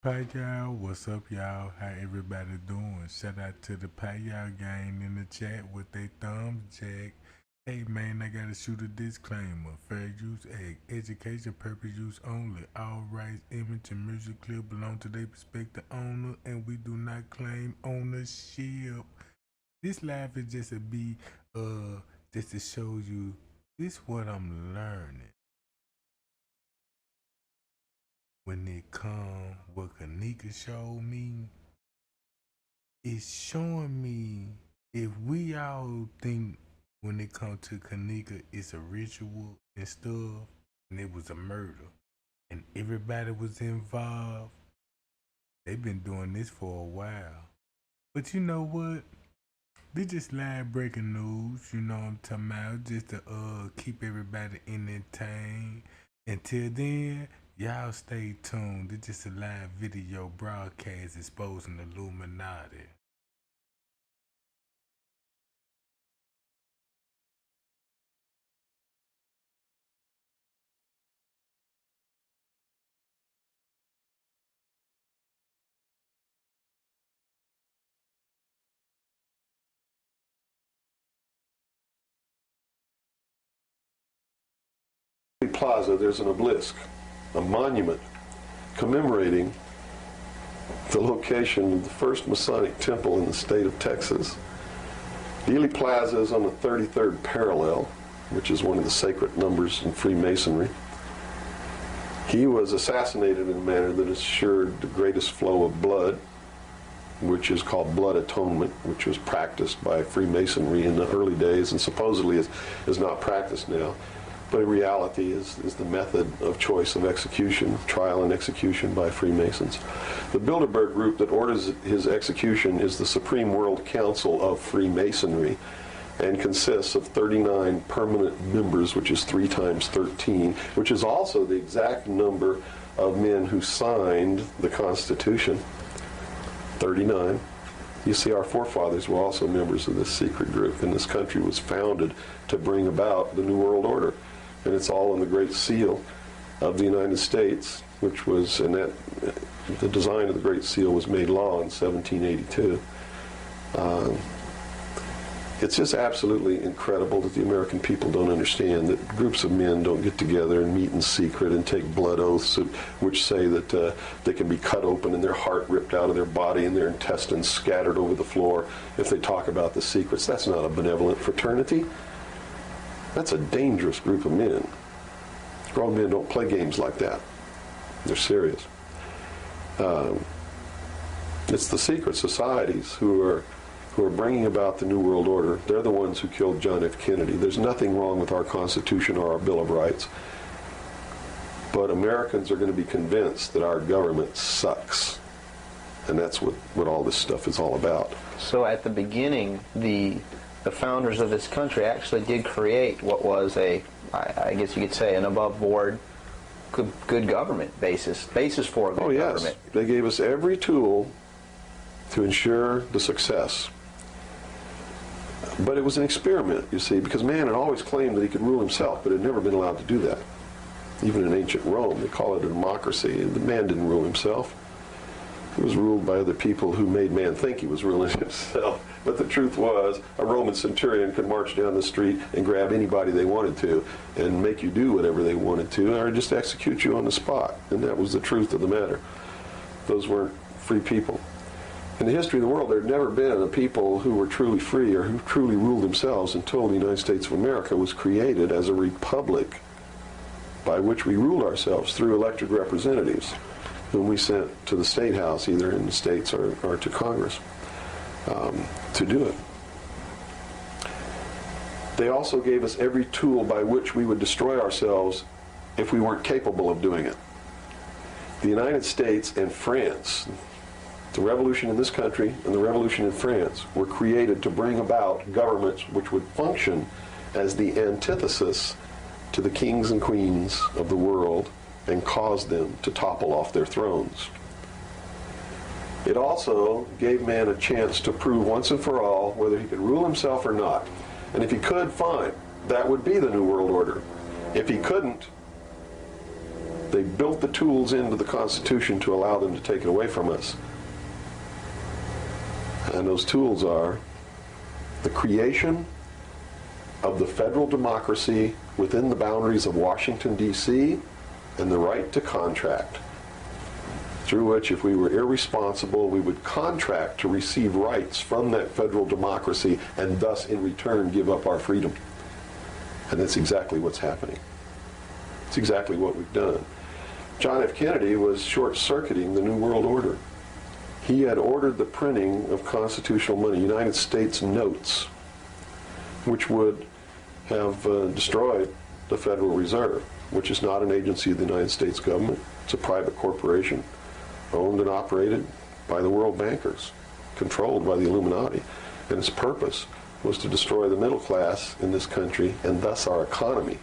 Hi y'all, what's up y'all? How everybody doing? Shout out to the y'all gang in the chat with their thumbs jack. Hey man, I gotta shoot a disclaimer. Fair use, education purpose use only. All rights, image, and music clip belong to their prospective owner, and we do not claim ownership. This live is just just to show you this what I'm learning. When it come what Kanika showed me, it's showing me if we all think when it comes to Kanika it's a ritual and stuff and it was a murder and everybody was involved, they've been doing this for a while. But you know what? This just live breaking news, you know what I'm talking about, just to keep everybody entertained. Until then, y'all stay tuned. It's just a live video broadcast exposing the Illuminati. Plaza, there's an obelisk, a monument commemorating the location of the first Masonic temple in the state of Texas. Dealey Plaza is on the 33rd parallel, which is one of the sacred numbers in Freemasonry. He was assassinated in a manner that assured the greatest flow of blood, which is called blood atonement, which was practiced by Freemasonry in the early days and supposedly is not practiced now. But in reality is the method of choice of execution, trial and execution by Freemasons. The Bilderberg group that orders his execution is the Supreme World Council of Freemasonry and consists of 39 permanent members, which is 3 times 13, which is also the exact number of men who signed the Constitution, 39. You see, our forefathers were also members of this secret group, and this country was founded to bring about the New World Order. And it's all in the Great Seal of the United States, which was, and that the design of the Great Seal was made law in 1782. It's just absolutely incredible that the American people don't understand that groups of men don't get together and meet in secret and take blood oaths which say that they can be cut open and their heart ripped out of their body and their intestines scattered over the floor if they talk about the secrets. That's not a benevolent fraternity. That's a dangerous group of men. Grown men don't play games like that. They're serious. It's the secret societies who are bringing about the New World Order. They're the ones who killed John F. Kennedy. There's nothing wrong with our Constitution or our Bill of Rights. But Americans are going to be convinced that our government sucks. And that's what all this stuff is all about. So at the beginning, the founders of this country actually did create what was I guess you could say, an above-board good government basis for a good government. Yes. They gave us every tool to ensure the success. But it was an experiment, you see, because man had always claimed that he could rule himself, but had never been allowed to do that. Even in ancient Rome, they call it a democracy. The man didn't rule himself. He was ruled by other people who made man think he was ruling himself. But the truth was, a Roman centurion could march down the street and grab anybody they wanted to and make you do whatever they wanted to, or just execute you on the spot. And that was the truth of the matter. Those weren't free people. In the history of the world, there had never been a people who were truly free or who truly ruled themselves until the United States of America was created as a republic by which we ruled ourselves through elected representatives whom we sent to the State House, either in the States or to Congress, to do it. They also gave us every tool by which we would destroy ourselves if we weren't capable of doing it. The United States and France, the revolution in this country and the revolution in France, were created to bring about governments which would function as the antithesis to the kings and queens of the world and cause them to topple off their thrones. It also gave man a chance to prove once and for all whether he could rule himself or not. And if he could, fine. That would be the New World Order. If he couldn't, They built the tools into the Constitution to allow them to take it away from us. And those tools are the creation of the federal democracy within the boundaries of Washington, D.C., and the right to contract, through which, if we were irresponsible, we would contract to receive rights from that federal democracy and thus, in return, give up our freedom. And that's exactly what's happening. It's exactly what we've done. John F. Kennedy was short-circuiting the New World Order. He had ordered the printing of constitutional money, United States notes, which would have destroyed the Federal Reserve, which is not an agency of the United States government. It's a private corporation owned and operated by the world bankers, controlled by the Illuminati. And its purpose was to destroy the middle class in this country and thus our economy,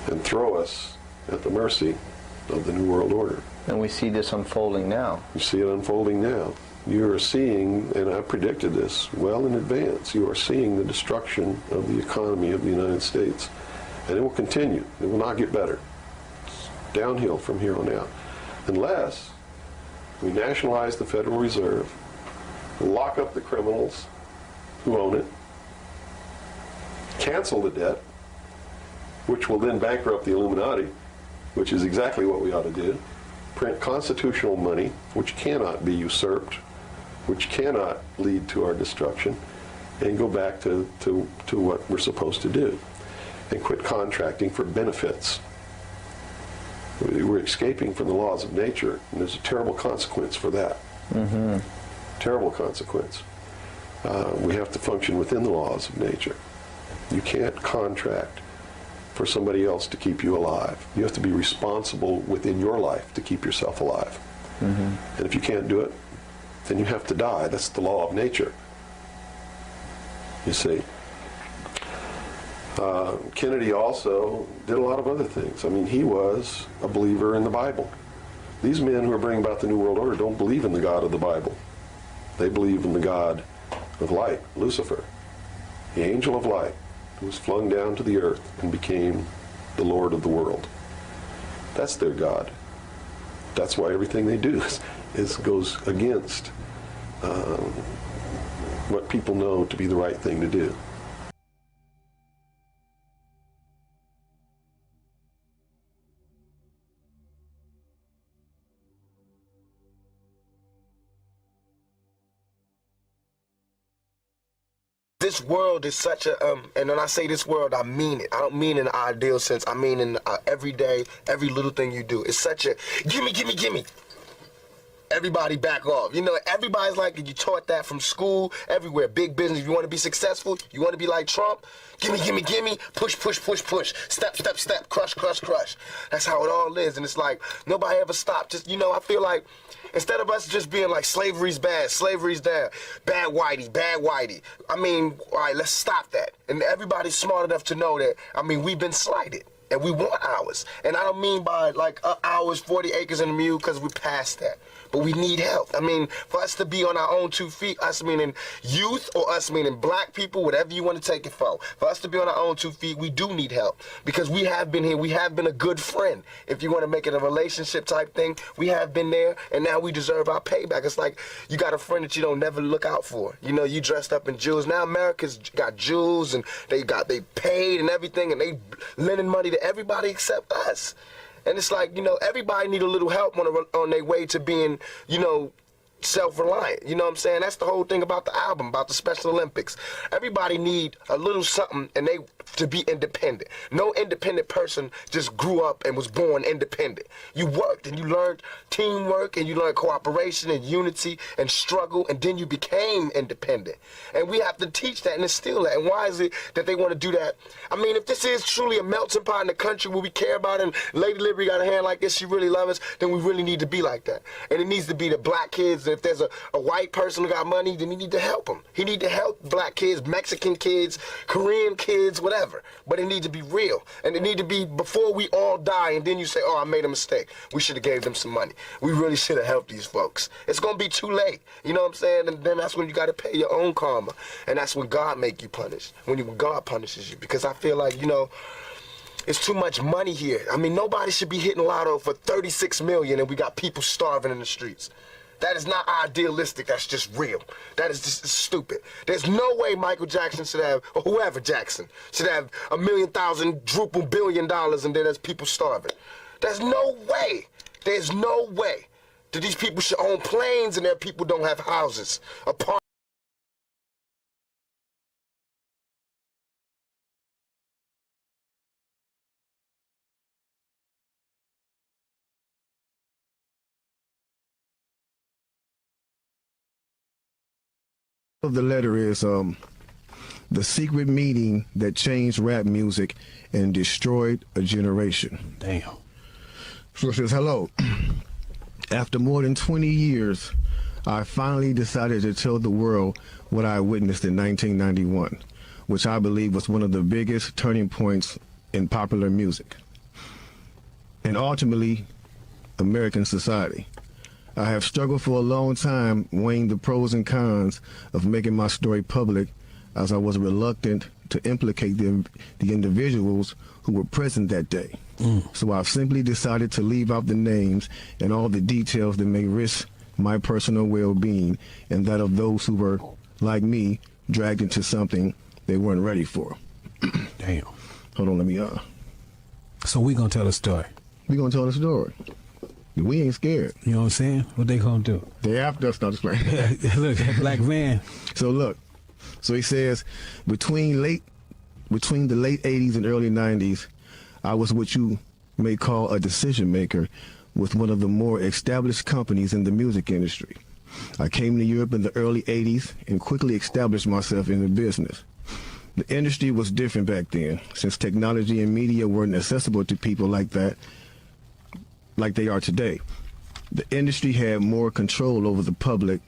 and throw us at the mercy of the New World Order. And we see this unfolding now. You see it unfolding now. You are seeing, and I predicted this well in advance, you are seeing the destruction of the economy of the United States. And it will continue. It will not get better. It's downhill from here on out. Unless we nationalize the Federal Reserve, lock up the criminals who own it, cancel the debt, which will then bankrupt the Illuminati, which is exactly what we ought to do, print constitutional money, which cannot be usurped, which cannot lead to our destruction, and go back to what we're supposed to do, and quit contracting for benefits. We're escaping from the laws of nature, and there's a terrible consequence for that. Mm-hmm. Terrible consequence. We have to function within the laws of nature. You can't contract for somebody else to keep you alive. You have to be responsible within your life to keep yourself alive. Mm-hmm. And if you can't do it, then you have to die. That's the law of nature. You see. Kennedy also did a lot of other things. I mean, he was a believer in the Bible. These men who are bringing about the New World Order don't believe in the God of the Bible. They believe in the God of light, Lucifer, the angel of light, who was flung down to the earth and became the Lord of the world. That's their God. That's why everything they do goes against what people know to be the right thing to do. This world is such a, and when I say this world, I mean it. I don't mean in an ideal sense. I mean in every day, every little thing you do. It's such a, gimme, gimme, gimme. Everybody back off. You know, everybody's like, you taught that from school, everywhere. Big business, you want to be successful, you want to be like Trump, gimme, gimme, gimme, push, push, push, push, step, step, step, crush, crush, crush. That's how it all is, and it's like, nobody ever stopped. Just, you know, I feel like, instead of us just being like, slavery's bad, slavery's down, bad whitey, bad whitey. I mean, all right, let's stop that. And everybody's smart enough to know that, I mean, we've been slighted. And we want ours. And I don't mean by like ours, 40 acres and a mule, because we're past that. But we need help. I mean, for us to be on our own 2 feet, us meaning youth or us meaning black people, whatever you want to take it for us to be on our own 2 feet, we do need help. Because we have been here. We have been a good friend. If you want to make it a relationship type thing, we have been there, and now we deserve our payback. It's like you got a friend that you don't never look out for. You know, you dressed up in jewels. Now America's got jewels, and they paid and everything, and they lending money to everybody except us. And it's like, you know, everybody need a little help on their way to being, you know, self-reliant. You know what I'm saying? That's the whole thing about the album, about the Special Olympics. Everybody need a little something and they to be independent. No independent person just grew up and was born independent. You worked and you learned teamwork and you learned cooperation and unity and struggle, and then you became independent. And we have to teach that and instill that. And why is it that they want to do that? I mean, if this is truly a melting pot in the country where we care about it, and Lady Liberty got a hand like this, she really loves us, then we really need to be like that. And it needs to be the black kids. If there's a white person who got money, then he need to help them. He need to help black kids, Mexican kids, Korean kids, whatever. But it needs to be real. And it need to be before we all die, and then you say, oh, I made a mistake. We should have gave them some money. We really should have helped these folks. It's going to be too late. You know what I'm saying? And then that's when you got to pay your own karma. And that's when God make you punish. When God punishes you. Because I feel like, you know, It's too much money here. I mean, nobody should be hitting lotto for 36 million and we got people starving in the streets. That is not idealistic, that's just real. That is just stupid. There's no way Michael Jackson should have, or whoever Jackson, should have $1,000,000 billion and then there's people starving. There's no way. There's no way that these people should own planes and their people don't have houses, apartments. The letter is the secret meeting that changed rap music and destroyed a generation. Damn. So it says, hello. After more than 20 years, I finally decided to tell the world what I witnessed in 1991, which I believe was one of the biggest turning points in popular music and ultimately American society. I have struggled for a long time weighing the pros and cons of making my story public, as I was reluctant to implicate the individuals who were present that day. So I've simply decided to leave out the names and all the details that may risk my personal well-being and that of those who were, like me, dragged into something they weren't ready for. Damn. Hold on, let me So we gonna tell a story. we gonna tell the story. We ain't scared. You know what I'm saying? What they gonna do? They after us, not just playing. Look, that black van. So look, so he says, between the late 80s and early 90s, I was what you may call a decision maker with one of the more established companies in the music industry. I came to Europe in the early 80s and quickly established myself in the business. The industry was different back then, since technology and media weren't accessible to people like that, like they are today. The industry had more control over the public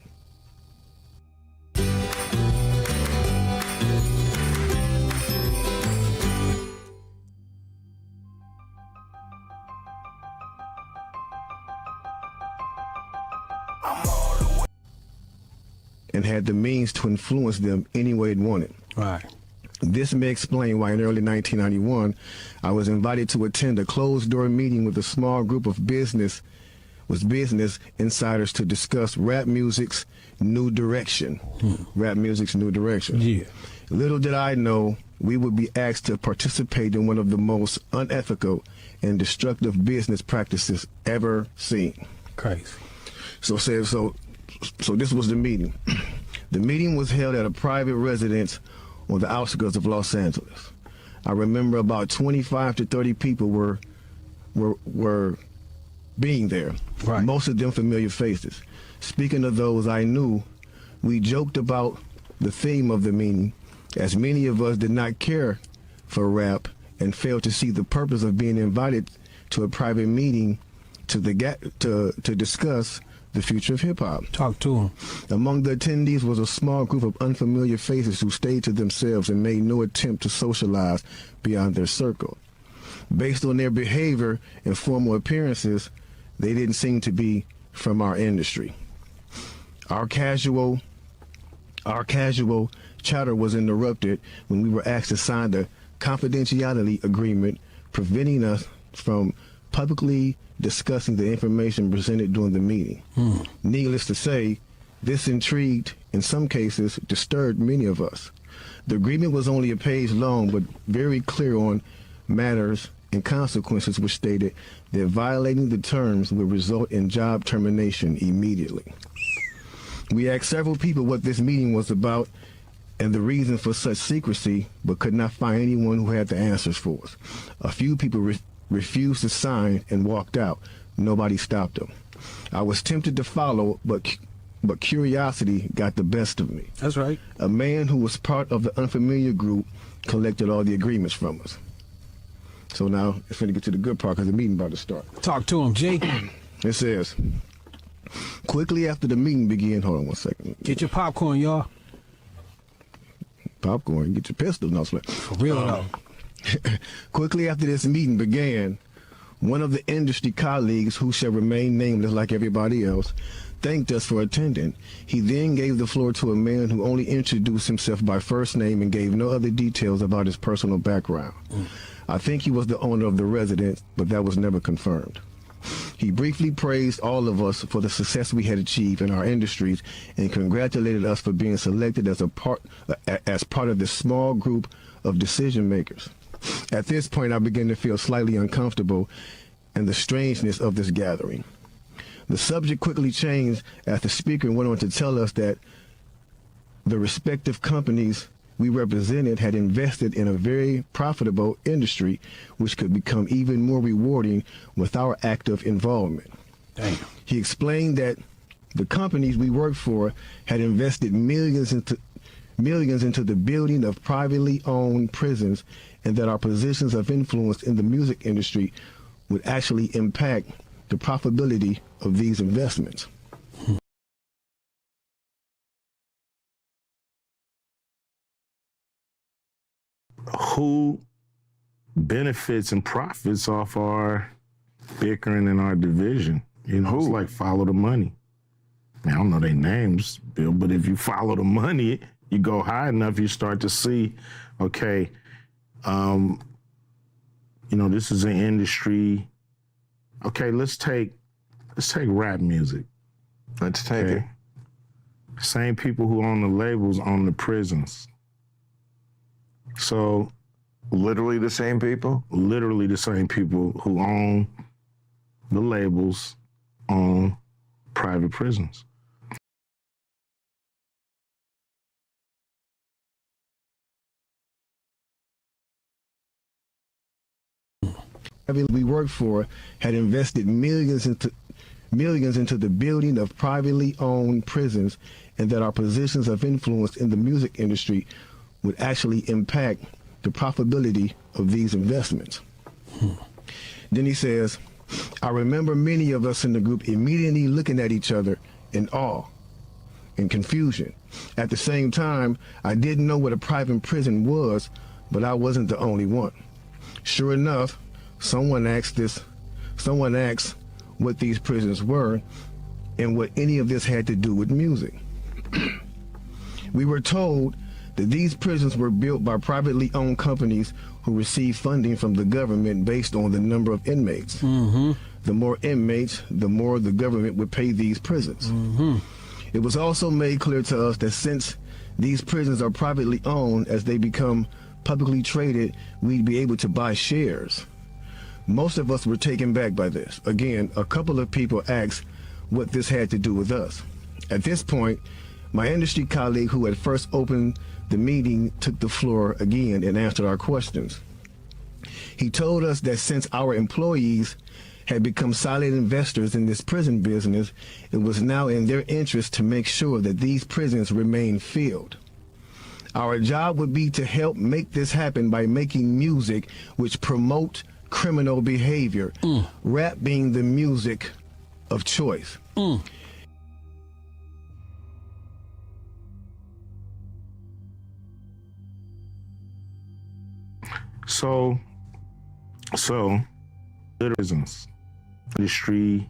and had the means to influence them any way it wanted. Right. This may explain why in early 1991, I was invited to attend a closed-door meeting with a small group of business insiders to discuss rap music's new direction. Rap music's new direction. Yeah. Little did I know we would be asked to participate in one of the most unethical and destructive business practices ever seen. Crazy. So this was the meeting. The meeting was held at a private residence on the outskirts of Los Angeles. I remember about 25 to 30 people were being there. Right. Most of them familiar faces. Speaking of those I knew, we joked about the theme of the meeting, as many of us did not care for rap and failed to see the purpose of being invited to a private meeting to discuss the future of hip-hop. Talk to him. Among the attendees was a small group of unfamiliar faces who stayed to themselves and made no attempt to socialize beyond their circle. Based on their behavior and formal appearances, they didn't seem to be from our industry. Our casual chatter was interrupted when we were asked to sign the confidentiality agreement, preventing us from publicly discussing the information presented during the meeting. Needless to say, this intrigued, in some cases, disturbed many of us. The agreement was only a page long, but very clear on matters and consequences, which stated that violating the terms would result in job termination immediately. We asked several people what this meeting was about and the reason for such secrecy, but could not find anyone who had the answers for us. A few people refused to sign and walked out. Nobody stopped them. I was tempted to follow, but curiosity got the best of me. That's right. A man who was part of the unfamiliar group collected all the agreements from us. So now it's going to get to the good part because the meeting about to start. Talk to him, Jake. It says, quickly after the meeting began, hold on one second. Get your popcorn, y'all. Popcorn, get your pistols. No, For real though. Quickly after this meeting began, one of the industry colleagues, who shall remain nameless like everybody else, thanked us for attending. He then gave the floor to a man who only introduced himself by first name and gave no other details about his personal background. I think he was the owner of the residence, but that was never confirmed. He briefly praised all of us for the success we had achieved in our industries and congratulated us for being selected as part of this small group of decision makers. At this point, I began to feel slightly uncomfortable and the strangeness of this gathering. The subject quickly changed as the speaker went on to tell us that the respective companies we represented had invested in a very profitable industry, which could become even more rewarding with our active involvement. Damn. He explained that the companies we worked for had invested millions into the building of privately owned prisons, and that our positions of influence in the music industry would actually impact the profitability of these investments. Who benefits and profits off our bickering in our division? You know, it's like follow the money. I don't know their names, Bill, but if you follow the money, you go high enough, you start to see, okay, you know, this is an industry. Okay, let's take rap music. Let's take it. Same people who own the labels own the prisons. So, literally the same people? Literally the same people who own the labels own private prisons. We worked for had invested millions into the building of privately owned prisons, and that our positions of influence in the music industry would actually impact the profitability of these investments. Then he says, I remember many of us in the group immediately looking at each other in awe and confusion. At the same time, I didn't know what a private prison was, but I wasn't the only one. Sure enough, someone asked what these prisons were and what any of this had to do with music. We were told that these prisons were built by privately owned companies who receive funding from the government based on the number of inmates. The more inmates, the more the government would pay these prisons. It was also made clear to us that since these prisons are privately owned, as they become publicly traded, we'd be able to buy shares. Most of us were taken back by this. Again, a couple of people asked what this had to do with us. At this point, my industry colleague who had first opened the meeting took the floor again and answered our questions. He told us that since our employees had become silent investors in this prison business, it was now in their interest to make sure that these prisons remain filled. Our job would be to help make this happen by making music which promote criminal behavior, rap being the music of choice. So prisons, industry.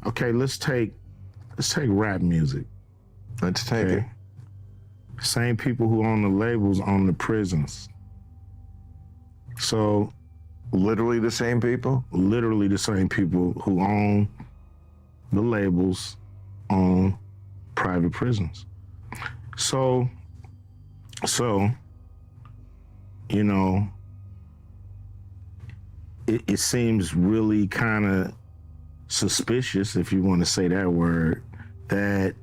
Okay, let's take rap music. Let's take it. Same people who own the labels own the prisons. So, literally the same people? Literally the same people who own the labels own private prisons. So, you know, it seems really kind of suspicious, if you want to say that word, that,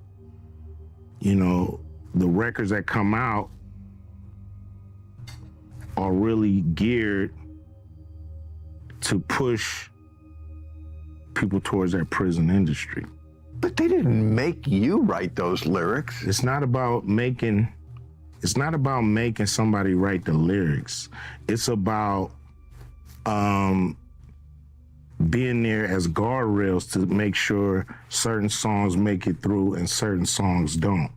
you know, the records that come out are really geared to push people towards that prison industry. But they didn't make you write those lyrics. It's not about making somebody write the lyrics. It's about being there as guardrails to make sure certain songs make it through and certain songs don't.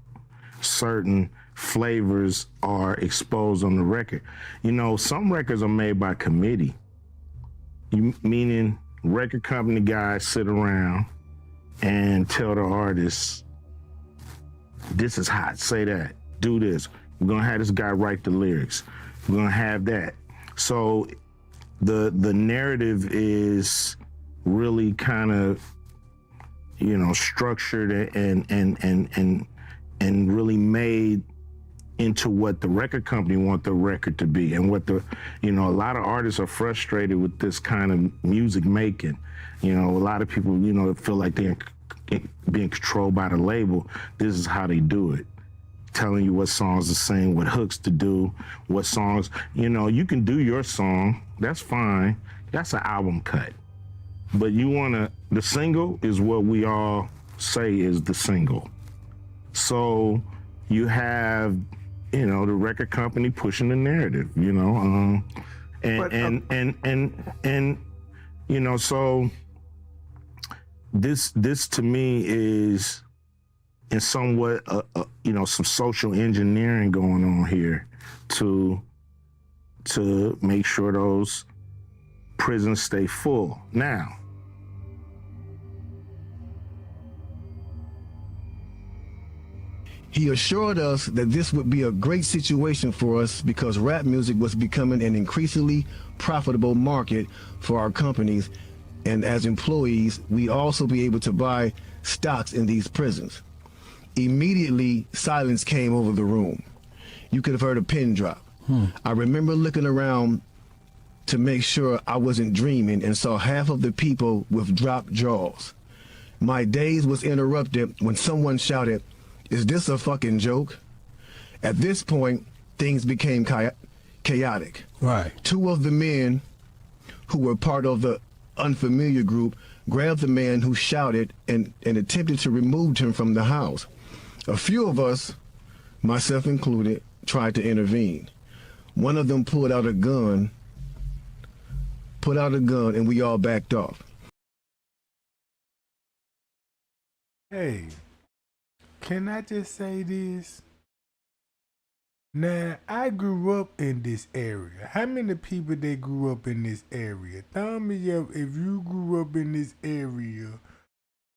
Certain flavors are exposed on the record. You know, some records are made by committee. Meaning record company guys sit around and tell the artists, this is hot, say that, do this. We're gonna have this guy write the lyrics. We're gonna have that. So the narrative is really kind of, you know, structured and really made into what the record company want the record to be, and what the, you know, a lot of artists are frustrated with this kind of music making. You know, a lot of people, you know, feel like they're being controlled by the label. This is how they do it. Telling you what songs to sing, what hooks to do, what songs, you know, you can do your song, that's fine. That's an album cut. But you wanna, the single is what we all say is the single. So you have, you know, the record company pushing the narrative, you know, and you know, so this to me is in somewhat, you know, some social engineering going on here to make sure those prisons stay full. Now, he assured us that this would be a great situation for us because rap music was becoming an increasingly profitable market for our companies, and as employees, we'd also be able to buy stocks in these prisons. Immediately, silence came over the room. You could have heard a pin drop. I remember looking around to make sure I wasn't dreaming and saw half of the people with dropped jaws. My daze was interrupted when someone shouted, "Is this a fucking joke?" At this point, things became chaotic. Right. Two of the men who were part of the unfamiliar group grabbed the man who shouted and attempted to remove him from the house. A few of us, myself included, tried to intervene. One of them pulled out a gun, and we all backed off. Hey, can I just say this? Now, I grew up in this area. How many people that grew up in this area? Thumb me up if you grew up in this area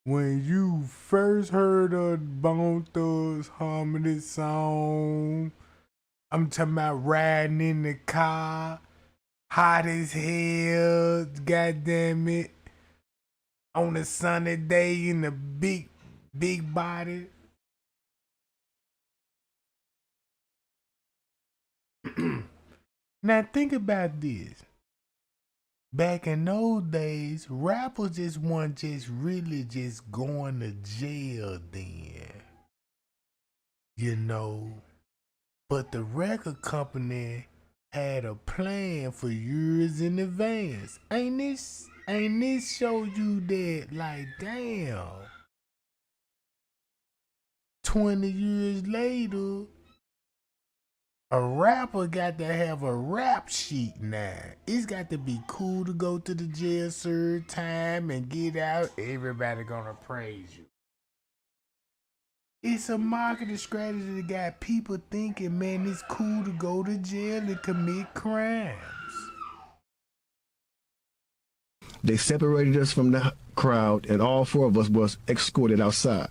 when you first heard of Bone Thugs humming this song. I'm talking about riding in the car, hot as hell, goddamn it, on a sunny day in the big body. Now think about this. Back in those days, rappers just weren't just really just going to jail then. You know. But the record company had a plan for years in advance. Ain't this show you that, like, damn, 20 years later, a rapper got to have a rap sheet now. It's got to be cool to go to the jail, serve time, and get out. Everybody gonna praise you. It's a marketing strategy that got people thinking, man, it's cool to go to jail and commit crimes. They separated us from the crowd, and all four of us was escorted outside.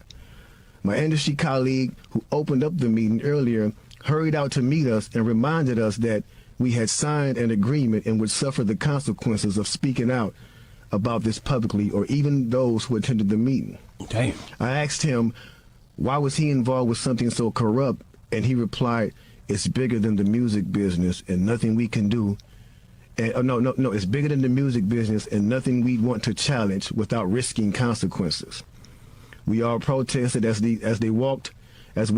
My industry colleague, who opened up the meeting earlier, hurried out to meet us and reminded us that we had signed an agreement and would suffer the consequences of speaking out about this publicly, or even those who attended the meeting. Damn. I asked him, why was he involved with something so corrupt? And he replied, it's bigger than the music business and nothing we can do. And, no, it's bigger than the music business and nothing we'd want to challenge without risking consequences. We all protested as we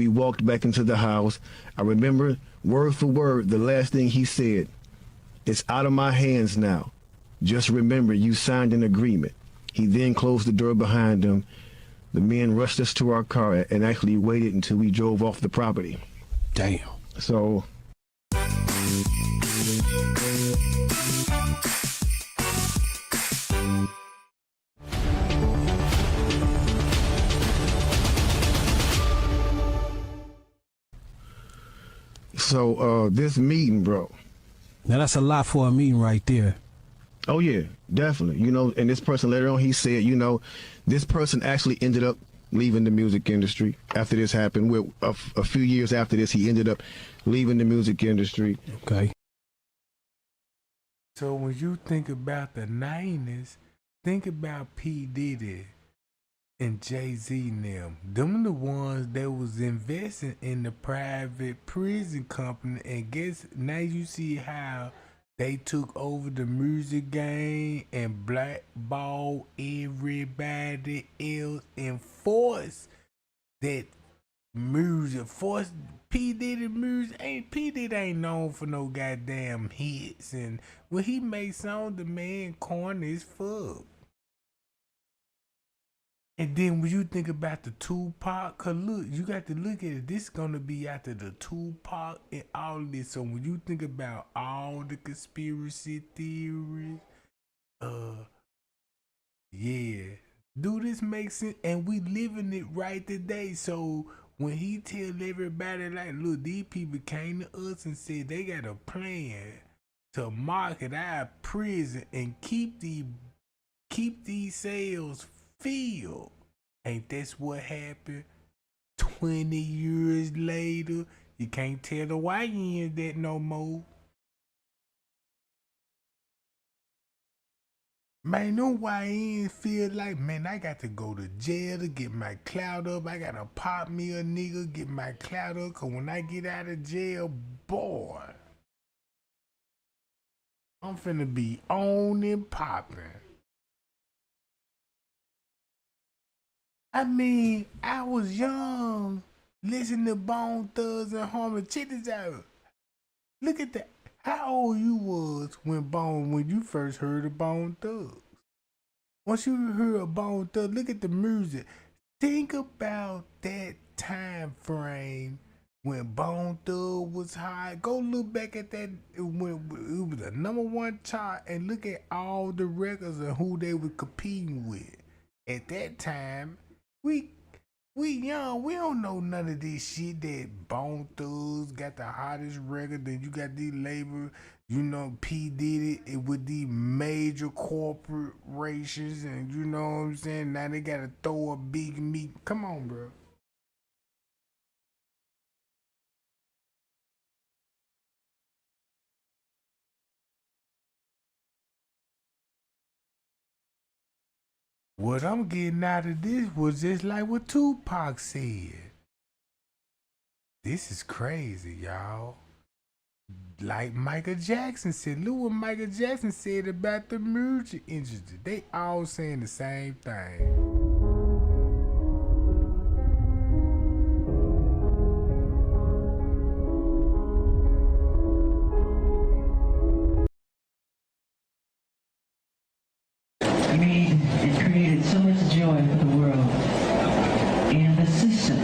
walked back into the house. I remember word for word the last thing he said. It's out of my hands now. Just remember you signed an agreement. He then closed the door behind him. The men rushed us to our car and actually waited until we drove off the property. Damn. So this meeting, bro. Now that's a lot for a meeting right there. Oh yeah, definitely. You know, and this person later on, he said, you know, this person actually ended up leaving the music industry after this happened. With a few years after this, he ended up leaving the music industry. Okay. So when you think about the 90s, think about P. Diddy and Jay-Z and them. Them the ones that was investing in the private prison company, and guess now you see how they took over the music game and blackballed everybody else and forced that music. Forced P. Diddy music. Ain't P. Diddy ain't known for no goddamn hits, and when he make songs, the man corny as fuck. And then when you think about the Tupac, cause look, you got to look at it. This is gonna be after the Tupac and all this. So when you think about all the conspiracy theories, yeah, do this make sense? And we living it right today. So when he tell everybody like, look, these people came to us and said they got a plan to market our prison and keep these cells filled. Ain't that's what happened 20 years later? You can't tell the YNs that no more. Man, no YNs feel like, man, I got to go to jail to get my clout up. I gotta pop me a nigga, get my clout up, cause when I get out of jail, boy, I'm finna be on and popping. I mean, I was young, listening to Bone Thugs and Harmony. Check this out. Look at that. How old you was when you first heard of Bone Thugs? Once you heard of Bone Thugs, look at the music. Think about that time frame when Bone Thugs was high. Go look back at that when it was the #1 chart and look at all the records and who they were competing with. At that time, we young, we don't know none of this shit that Bone Thugs got the hottest record, then you got these labels, you know, P. Diddy with these major corporations, and you know what I'm saying? Now they gotta throw a big meat. Come on, bro. What I'm getting out of this was just like what Tupac said. This is crazy, y'all. Like Michael Jackson said. Look what Michael Jackson said about the music industry. They all saying the same thing. It created so much joy for the world. And the system,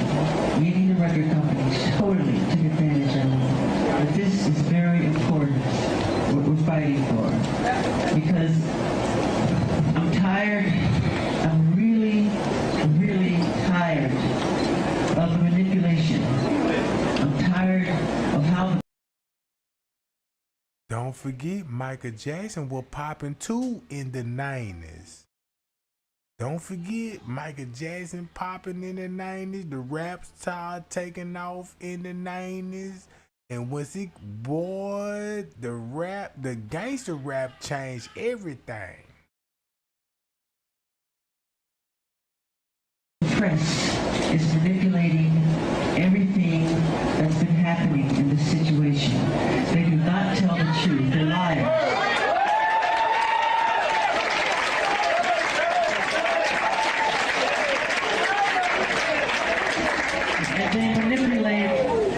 meaning the record companies, totally took advantage of it. But this is very important, what we're fighting for. Because I'm tired, I'm really, really tired of the manipulation. I'm tired of how... Don't forget, Michael Jackson was popping too in the 90s. Don't forget, Michael Jackson popping in the 90s. The rap started taking off in the 90s. And once the gangster rap changed everything. Press is manipulating everything that's been happening in this situation. They do not tell the truth. They're liars.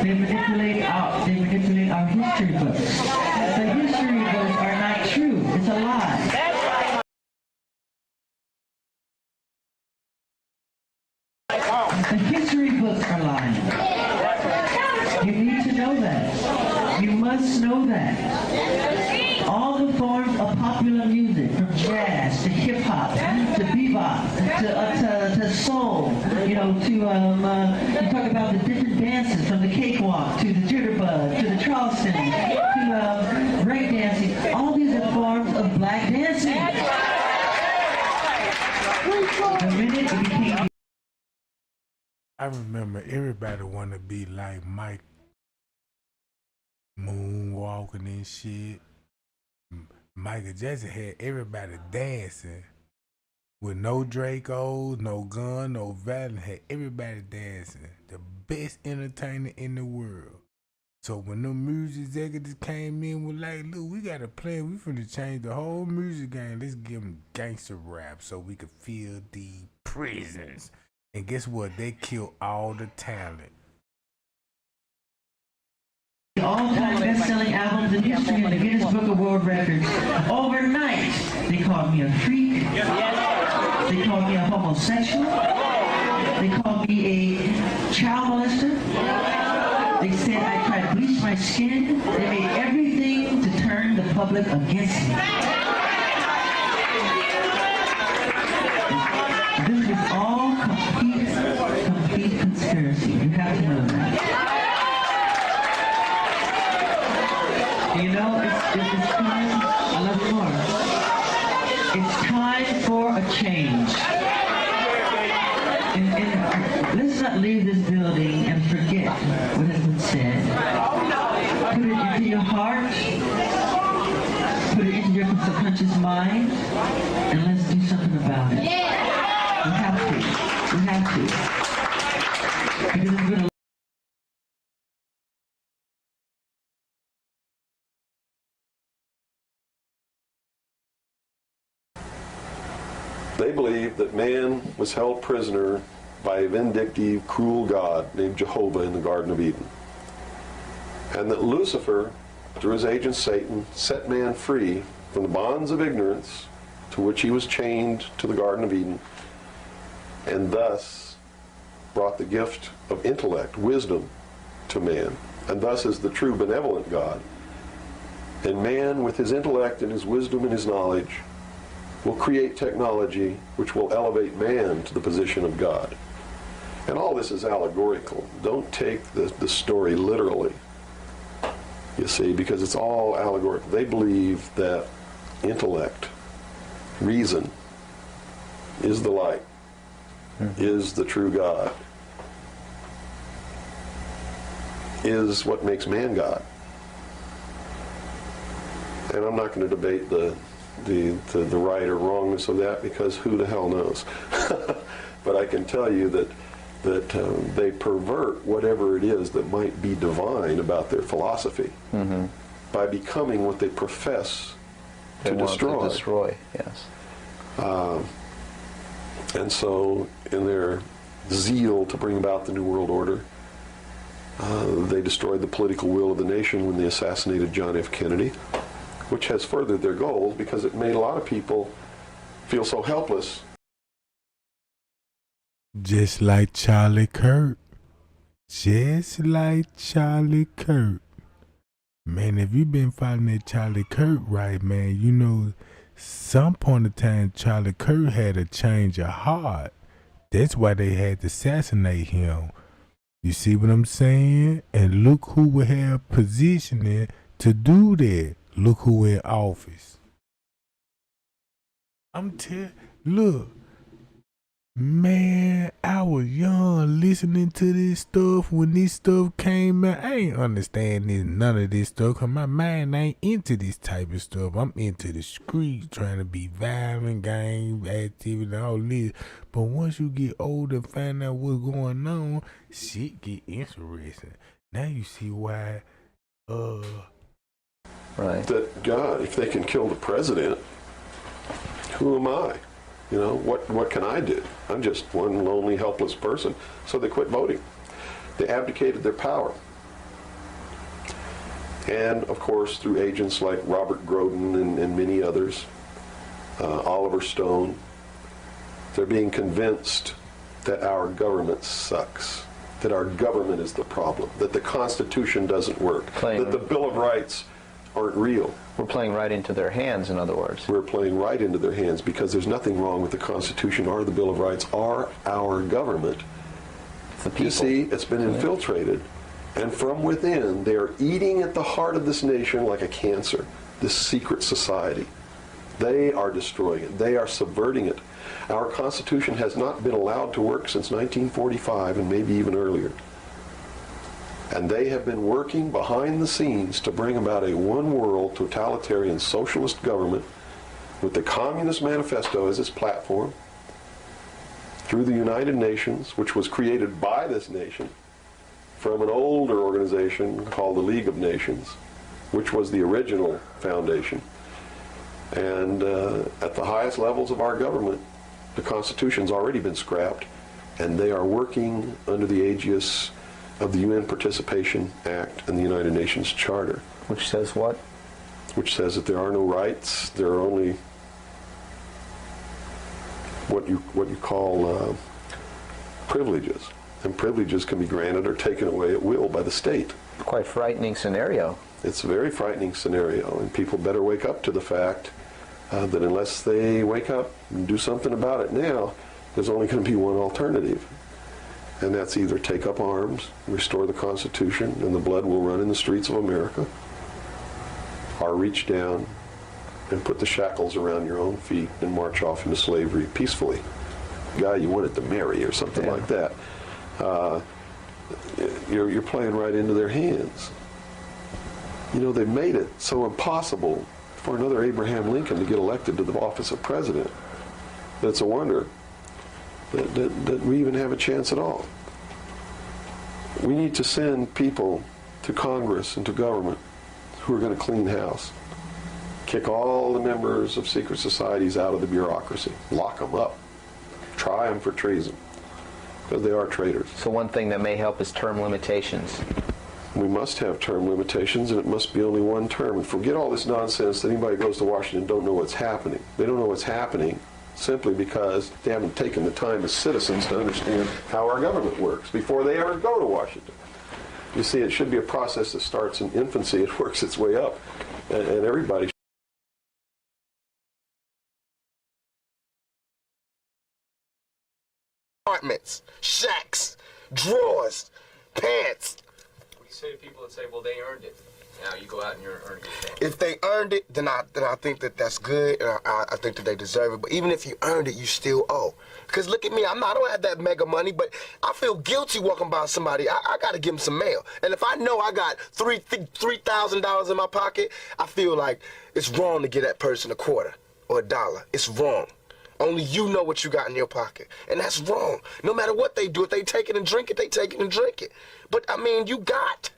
They manipulate our history books. The history books are not true. It's a lie. The history books are lying. You need to know that. You must know that. All the forms of popular music, from jazz to hip hop to bebop to soul, you know, to you talk about the different dances, from the cakewalk to the jitterbug to the Charleston to break dancing. All these are forms of black dancing. The minute it became... I remember everybody want to be like Mike, moonwalking and shit. Michael Jackson had everybody dancing with no Dracos, no gun, no violence, had everybody dancing. The best entertainer in the world. So when the music executives came in with like, look, we got a plan. We finna change the whole music game. Let's give them gangster rap so we could fill the prisons. And guess what? They killed all the talent. All-time best-selling albums in history in the Guinness Book of World Records. Overnight, they called me a freak. They called me a homosexual. They called me a child molester. They said I tried to bleach my skin. They made everything to turn the public against me. This is all complete conspiracy. You have to know that. You know, it's time. I love more. It's time for a change. And let's not leave this building and forget what has been said. Put it into your heart. Put it into your subconscious mind. And let's do something about it. We have to. We have to. Because it's been a They believed that man was held prisoner by a vindictive, cruel God named Jehovah in the Garden of Eden. And that Lucifer, through his agent Satan, set man free from the bonds of ignorance to which he was chained to the Garden of Eden, and thus brought the gift of intellect, wisdom, to man, and thus is the true benevolent God. And man, with his intellect and his wisdom and his knowledge, will create technology which will elevate man to the position of God. And all this is allegorical. Don't take the story literally, you see, because it's all allegorical. They believe that intellect, reason, is the light, is the true God, is what makes man God. And I'm not going to debate the right or wrongness of that, because who the hell knows. But I can tell you that they pervert whatever it is that might be divine about their philosophy by becoming what they profess to destroy. To destroy, yes. And so in their zeal to bring about the New World Order, they destroyed the political will of the nation when they assassinated John F. Kennedy, which has furthered their goals because it made a lot of people feel so helpless. Just like Charlie Kirk. Just like Charlie Kirk. Man, if you've been following that Charlie Kirk right, man, you know, some point of time Charlie Kirk had a change of heart. That's why they had to assassinate him. You see what I'm saying? And look who would have positioning to do that. Look who in office. Look, man, I was young listening to this stuff when this stuff came out. I ain't understand none of this stuff, because my mind ain't into this type of stuff. I'm into the streets, trying to be violent, gang activity, all this. But once you get older and find out what's going on, shit get interesting. Now you see why, Right. That God, if they can kill the president, who am I? You know, what can I do? I'm just one lonely, helpless person. So they quit voting. They abdicated their power. And, of course, through agents like Robert Groden and many others, Oliver Stone, they're being convinced that our government sucks, that our government is the problem, that the Constitution doesn't work, that the Bill of Rights aren't real. We're playing right into their hands, in other words. We're playing right into their hands, because there's nothing wrong with the Constitution or the Bill of Rights or our government. The people. You see, it's been infiltrated. And from within, they are eating at the heart of this nation like a cancer, this secret society. They are destroying it. They are subverting it. Our Constitution has not been allowed to work since 1945, and maybe even earlier. And they have been working behind the scenes to bring about a one-world totalitarian socialist government with the Communist Manifesto as its platform through the United Nations, which was created by this nation from an older organization called the League of Nations, which was the original foundation. And at the highest levels of our government, the Constitution's already been scrapped, and they are working under the aegis of the UN Participation Act and the United Nations Charter. Which says what? Which says that there are no rights, there are only what you call privileges. And privileges can be granted or taken away at will by the state. Quite a frightening scenario. It's a very frightening scenario, and people better wake up to the fact that unless they wake up and do something about it now, there's only going to be one alternative. And that's either take up arms, restore the Constitution, and the blood will run in the streets of America, or reach down and put the shackles around your own feet and march off into slavery peacefully. Guy you wanted to marry or something like that. You're playing right into their hands. You know, they made it so impossible for another Abraham Lincoln to get elected to the office of president that it's a wonder that we even have a chance at all. We need to send people to Congress and to government who are going to clean house. Kick all the members of secret societies out of the bureaucracy. Lock them up. Try them for treason. Because they are traitors. So one thing that may help is term limitations. We must have term limitations, and it must be only one term. And forget all this nonsense that anybody goes to Washington and don't know what's happening. They don't know what's happening simply because they haven't taken the time as citizens to understand how our government works before they ever go to Washington. You see, it should be a process that starts in infancy and works its way up. And everybody apartments, shacks, drawers, pants. We say to people that say, well, they earned it. Now you go out and you're earning it. If they earned it, then I think that's good, and I think that they deserve it. But even if you earned it, you still owe. Because look at me, I don't have that mega money, but I feel guilty walking by somebody. I got to give them some mail. And if I know I got $3,000 in my pocket, I feel like it's wrong to give that person a quarter or $1. It's wrong. Only you know what you got in your pocket. And that's wrong. No matter what they do, if they take it and drink it, they take it and drink it. But, I mean, you got.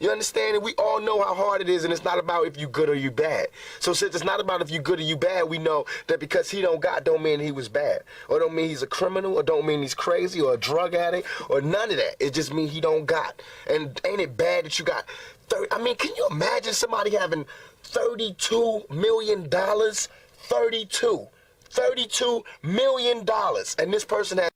You understand? And we all know how hard it is, and it's not about if you good or you bad. So since it's not about if you good or you bad, we know that because he don't got don't mean he was bad. Or don't mean he's a criminal, or don't mean he's crazy, or a drug addict, or none of that. It just means he don't got. And ain't it bad that you got 30? I mean, can you imagine somebody having $32 million? $32 million. And this person has...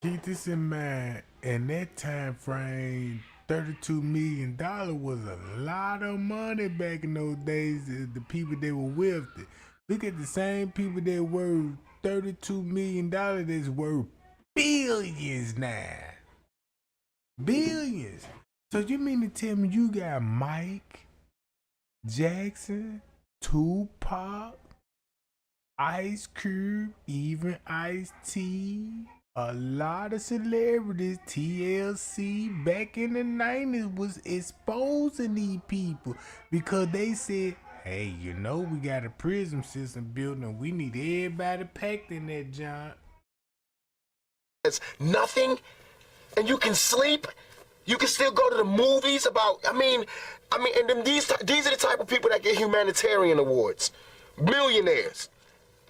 Keep this in mind, in that time frame, $32 million was a lot of money back in those days. The people that were with it. Look at the same people that were $32 million that's worth billions now. Billions. So you mean to tell me you got Mike Jackson, Tupac, Ice Cube, even Ice-T, a lot of celebrities, TLC, back in the 90s was exposing these people because they said, hey, you know we got a prison system built and we need everybody packed in that joint. It's nothing, and you can sleep. You can still go to the movies about, and then these are the type of people that get humanitarian awards. Millionaires.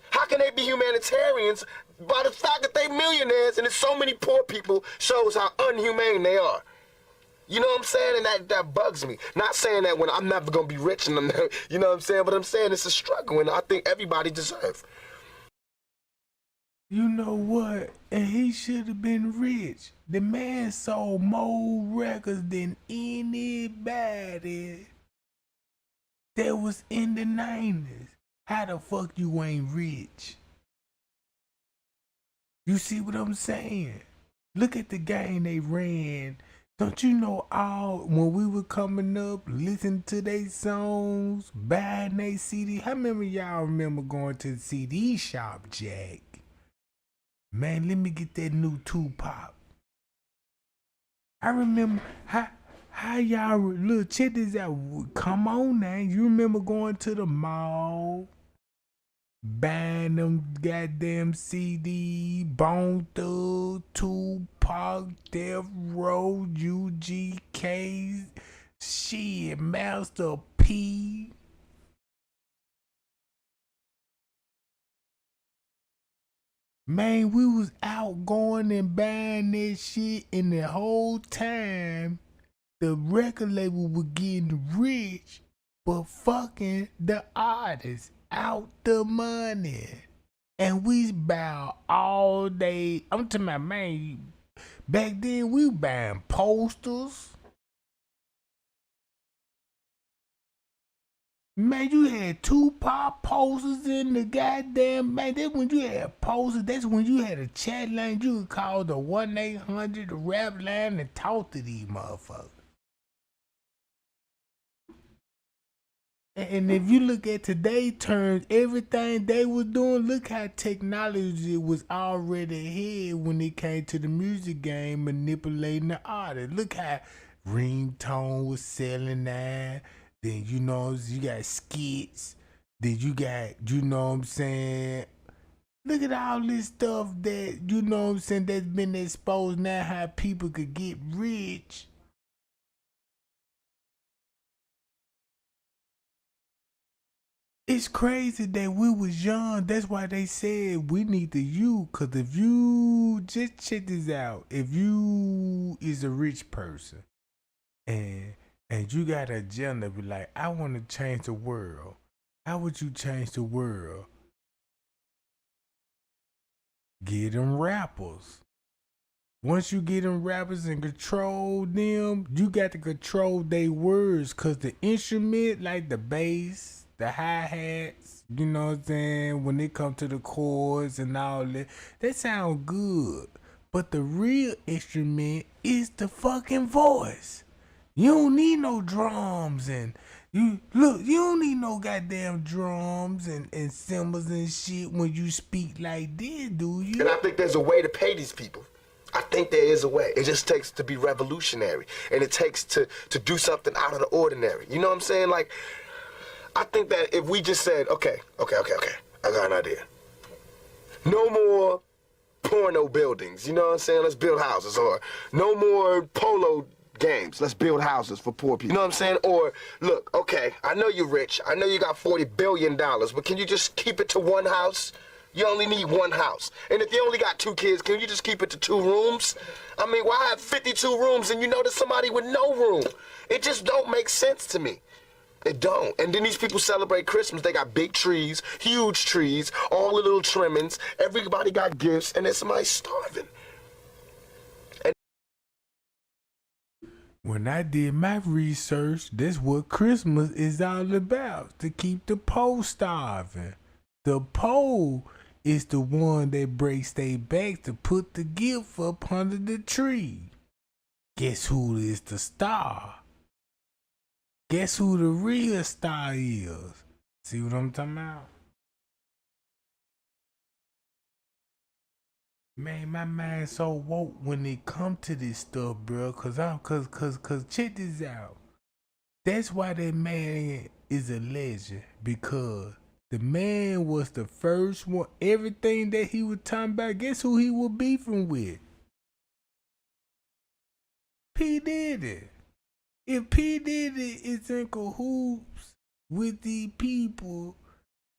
How can they be humanitarians? By the fact that they millionaires and there's so many poor people shows how unhumane they are. You know what I'm saying? And that bugs me. Not saying that when I'm never going to be rich, and you know what I'm saying? But I'm saying it's a struggle, and I think everybody deserves. You know what? And he should have been rich. The man sold more records than anybody that was in the 90s. How the fuck you ain't rich? You see what I'm saying? Look at the game they ran. Don't you know when we were coming up, listening to their songs, buying their CD? How many of y'all remember going to the CD shop, Jack? Man, let me get that new Tupac. I remember how y'all look. Check this out. Come on now. You remember going to the mall, buying them goddamn CD, Bone Thug, Tupac, Death Row, UGK, shit, Master P. Man, we was out going and buying that shit, and the whole time the record label was getting rich, but fucking the artists out the money. And we buy all day. I'm talking about, man, back then we buying posters. Man, you had Tupac posters in the goddamn, man. That's when you had posters. That's when you had a chat line. You could call the 1-800 rap line and talk to these motherfuckers. And if you look at today's terms, everything they was doing, look how technology was already ahead when it came to the music game, manipulating the artist. Look how ringtone was selling that. Then, you know, you got skits. Then you got, you know what I'm saying? Look at all this stuff that, you know what I'm saying, that's been exposed now, how people could get rich. It's crazy that we was young. That's why they said we need the youth. Cause if you just check this out, if you is a rich person and you got an agenda, be like, I want to change the world. How would you change the world? Get them rappers. Once you get them rappers and control them, you got to control their words. Cause the instrument, like the bass, the hi-hats, you know what I'm saying, when it comes to the chords and all that sound good. But the real instrument is the fucking voice. You don't need no drums and you don't need no goddamn drums and cymbals and shit when you speak like this, do you? And I think there's a way to pay these people. I think there is a way. It just takes to be revolutionary. And it takes to do something out of the ordinary. You know what I'm saying? Like, I think that if we just said, okay, I got an idea. No more porno buildings, you know what I'm saying? Let's build houses. Or no more polo games. Let's build houses for poor people. You know what I'm saying? Or, look, okay, I know you're rich. I know you got $40 billion, but can you just keep it to one house? You only need one house. And if you only got 2 kids, can you just keep it to 2 rooms? I mean, why have 52 rooms and you know there's somebody with no room? It just don't make sense to me. It don't. And then these people celebrate Christmas. They got big trees, huge trees, all the little trimmings. Everybody got gifts, and then somebody's starving. When I did my research, that's what Christmas is all about, to keep the poor starving. The poor is the one that breaks their back to put the gift up under the tree. Guess who is the star? Guess who the real star is? See what I'm talking about? Man, my mind so woke when it come to this stuff, bro. Cause check this out. That's why that man is a legend, because the man was the first one. Everything that he was talking about, guess who he was beefing with? P. Diddy. If P. Diddy is in cahoots with these people,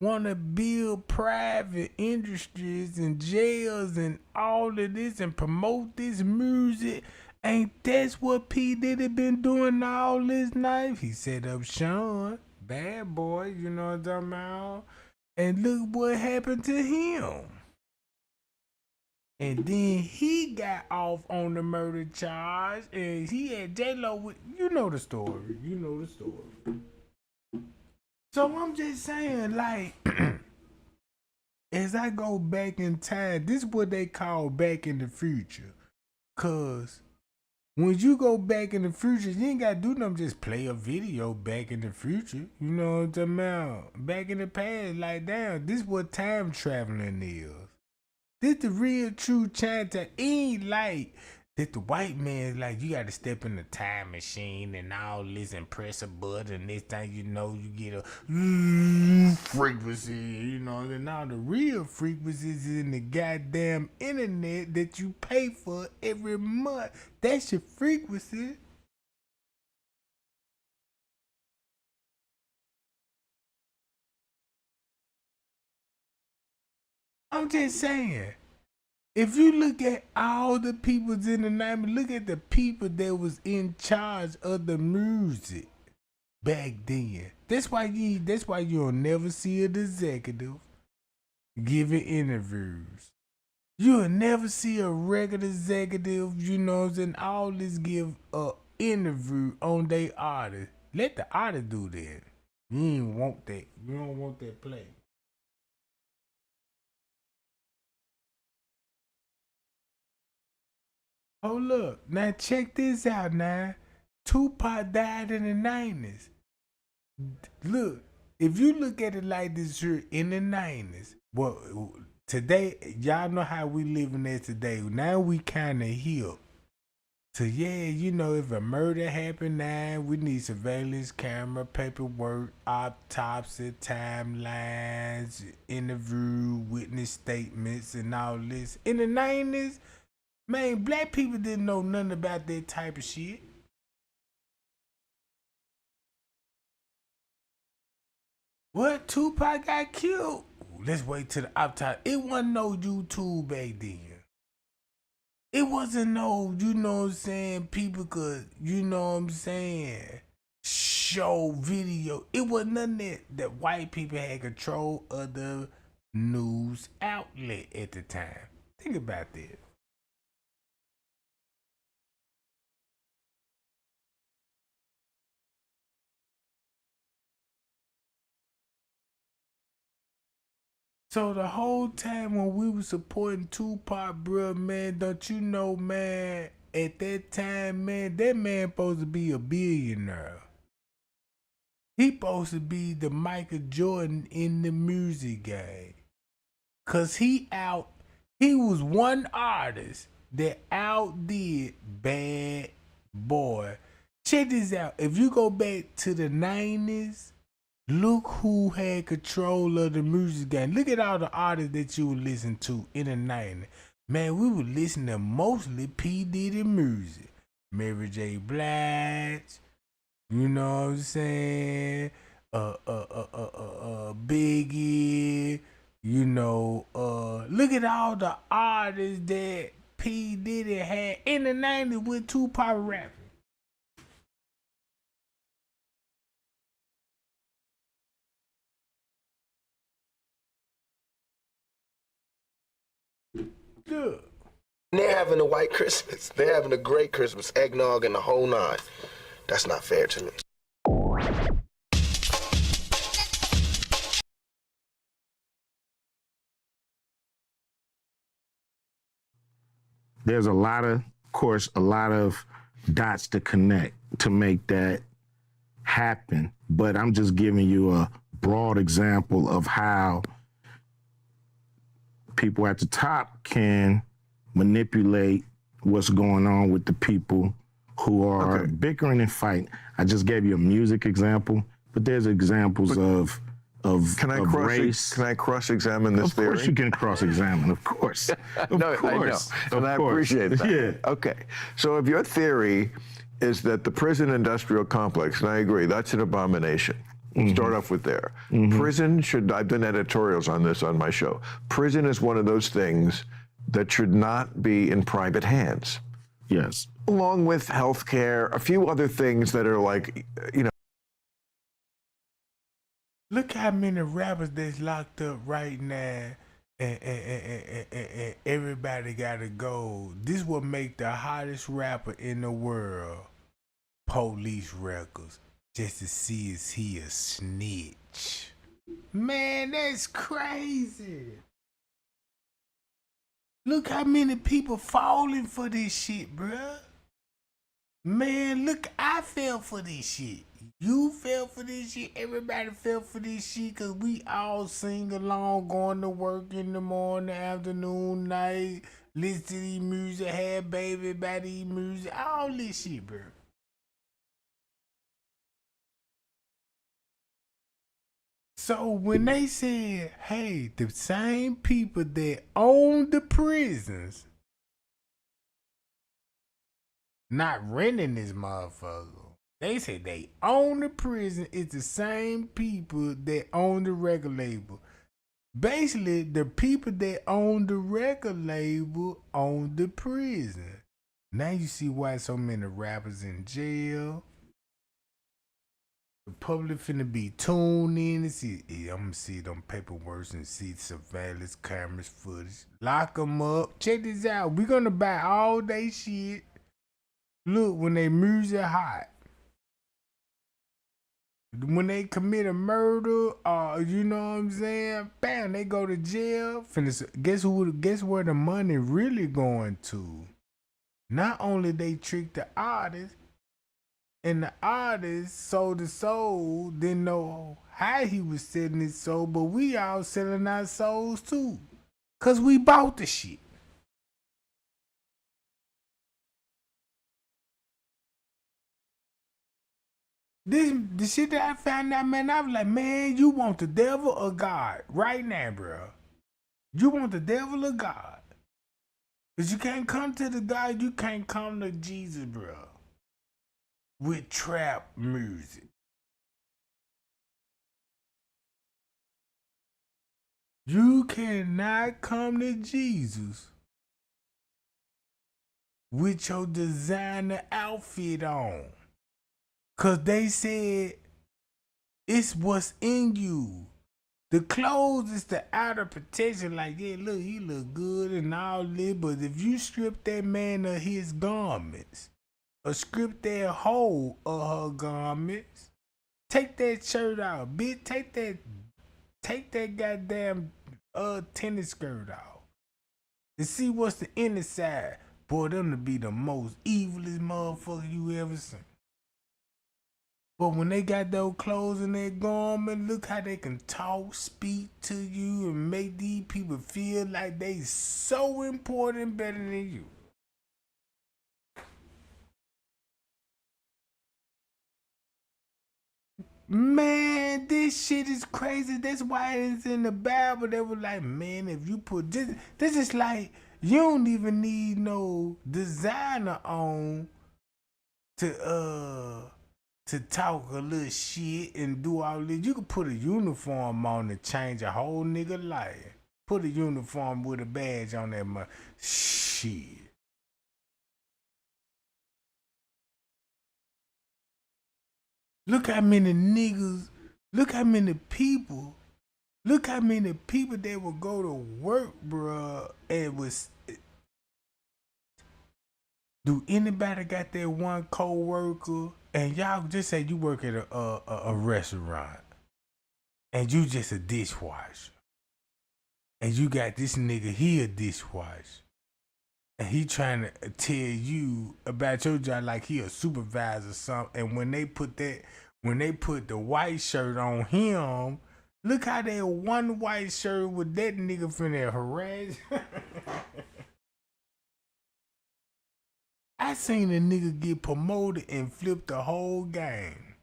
want to build private industries and jails and all of this and promote this music, ain't that's what P. Diddy been doing all his life? He set up Sean, Bad Boy, you know what I'm talking about? And look what happened to him. And then he got off on the murder charge, and he had J-Lo with, you know the story. So I'm just saying, like, as I go back in time, this is what they call back in the future. Cause when you go back in the future, you ain't gotta do nothing, just play a video back in the future. You know what I'm talking about? Back in the past, like, damn, this is what time traveling is. This the real true Chinatown. It ain't like that the white man, like, you got to step in the time machine and all this and press a button, and next thing you know, you get a frequency, you know, and now the real frequencies is in the goddamn internet that you pay for every month. That's your frequency. I'm just saying. If you look at all the peoples in the 90s, look at the people that was in charge of the music back then. That's why you'll never see an executive giving interviews. You'll never see a record executive, you know what I'm saying, all this give a interview on their artist. Let the artist do that. You ain't want that. You don't want that play. Oh look, now check this out now. Tupac died in the 90s. Look, if you look at it like this here in the 90s, well, today, y'all know how we living there today. Now we kind of heal. So yeah, you know, if a murder happened now, we need surveillance camera, paperwork, autopsy, timelines, interview, witness statements, and all this. In the 90s, man, black people didn't know nothing about that type of shit. What? Tupac got killed? Let's wait till the autopsy. It wasn't no YouTube back then. It wasn't no, you know what I'm saying, people could, you know what I'm saying, show video. It was nothing that white people had control of the news outlet at the time. Think about that. So the whole time when we was supporting Tupac, bro, man, don't you know, man, at that time, man, that man supposed to be a billionaire. He supposed to be the Michael Jordan in the music game. Cause he was one artist that outdid Bad Boy. Check this out. If you go back to the 90s, look who had control of the music game. Look at all the artists that you would listen to in the 90s. Man, we would listen to mostly P. Diddy music. Mary J. Blige, you know what I'm saying? Biggie, you know, look at all the artists that P. Diddy had in the 90s with Tupac rapping. Good. They're having a white Christmas. They're having a great Christmas, eggnog and the whole nine. That's not fair to me. There's a lot of dots to connect to make that happen. But I'm just giving you a broad example of how people at the top can manipulate what's going on with the people who are bickering and fighting. I just gave you a music example, but there's examples of race. Can I cross-examine this theory? Of course you can cross-examine, of course. Of course. I know. And I appreciate that. Yeah. Okay. So if your theory is that the prison industrial complex, and I agree, that's an abomination. Start off with there. Prison I've done editorials on this on my show. Prison is one of those things that should not be in private hands. Yes. Along with healthcare, a few other things that are like, you know. Look how many rappers that's locked up right now, and everybody gotta go. This will make the hottest rapper in the world, Police Records, just to see is he a snitch. Man, that's crazy. Look how many people falling for this shit, bruh. Man, look, I fell for this shit. You fell for this shit. Everybody fell for this shit because we all sing along, going to work in the morning, afternoon, night, listen to these music, have baby by these music, all this shit, bro. So when they said, hey, the same people that own the prisons, not renting this motherfucker. They say they own the prison. It's the same people that own the record label. Basically, the people that own the record label own the prison. Now you see why so many rappers in jail. The public finna be tuned in and see. Yeah, I'm gonna see them paperwork and see surveillance cameras footage. Lock them up. Check this out. We gonna buy all they shit. Look, when they music hot. When they commit a murder, you know what I'm saying? Bam, they go to jail. Guess where the money really going to? Not only they tricked the artist, and the artist sold the soul, didn't know how he was selling his soul, but we all selling our souls too. Cause we bought the shit. The shit that I found out, man, I was like, man, you want the devil or God right now, bro? You want the devil or God? Cause you can't come to the God, you can't come to Jesus, bro. With trap music. You cannot come to Jesus with your designer outfit on. Cause they said it's what's in you. The clothes is the outer protection. Like, yeah, look, he look good and all this. But if you strip that man of his garments, or strip that whole of her garments, take that shirt out, bitch. Take that goddamn tennis skirt off. And see what's the inner side. Boy, them to be the most evilest motherfucker you ever seen. But when they got those clothes in their garment, look how they can talk, speak to you, and make these people feel like they so important, better than you. Man, this shit is crazy. That's why it's in the Bible. They were like, man, if you put this is like, you don't even need no designer on to talk a little shit and do all this. You could put a uniform on and change a whole nigga life. Put a uniform with a badge on that mother. Shit. Look how many niggas, look how many people that would go to work, bruh, and was. Do anybody got that one co-worker? And y'all just say you work at a restaurant and you just a dishwasher. And you got this nigga, he a dishwasher. And he trying to tell you about your job like he a supervisor or something. And when they put the white shirt on him, look how that one white shirt with that nigga finna harass. I seen a nigga get promoted and flip the whole game.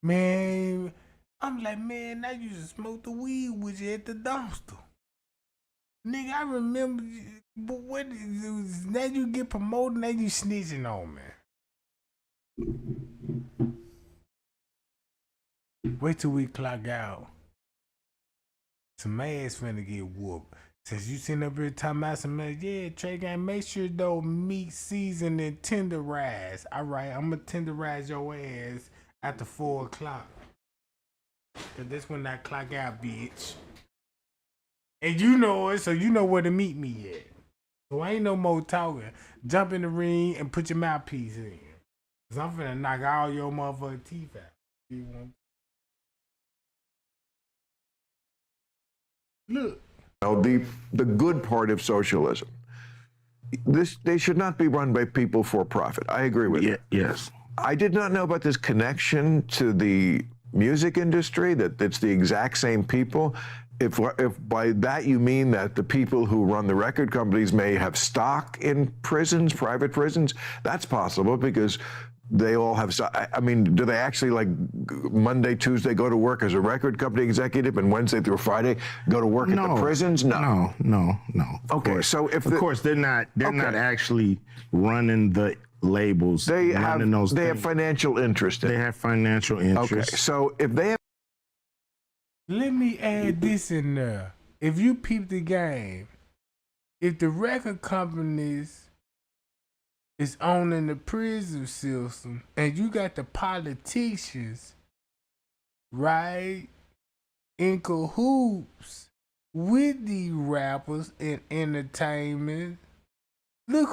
Man, I'm like, man, I used to smoke the weed with you at the dumpster. Nigga, I remember, but what is now you get promoted, now you snitching on me. Wait till we clock out. Some ass finna get whooped. Since you sitting up here talking about some ass, yeah, Tregang, make sure though meat seasoned and tenderized. All right, I'm gonna tenderize your ass after 4 o'clock. Cause that's when I clock out, bitch. And you know it, so you know where to meet me at. So ain't no more talking. Jump in the ring and put your mouthpiece in. Cause I'm finna knock all your motherfucking teeth out. Look. The good part of socialism. They should not be run by people for profit. I agree with you. Yes. I did not know about this connection to the music industry, that it's the exact same people. if by that you mean that the people who run the record companies may have stock in prisons, private prisons, that's possible because they all have stock. I mean, do they actually like Monday, Tuesday go to work as a record company executive and Wednesday through Friday go to work at the prisons? No. No. Okay, so if of course they're not actually running the labels. They have things. financial interest in it. They have financial interest. Okay, so if they have Let me add this in there. If you peep the game, if the record companies is owning the prison system and you got the politicians, right, in cahoots with the rappers and entertainment, look,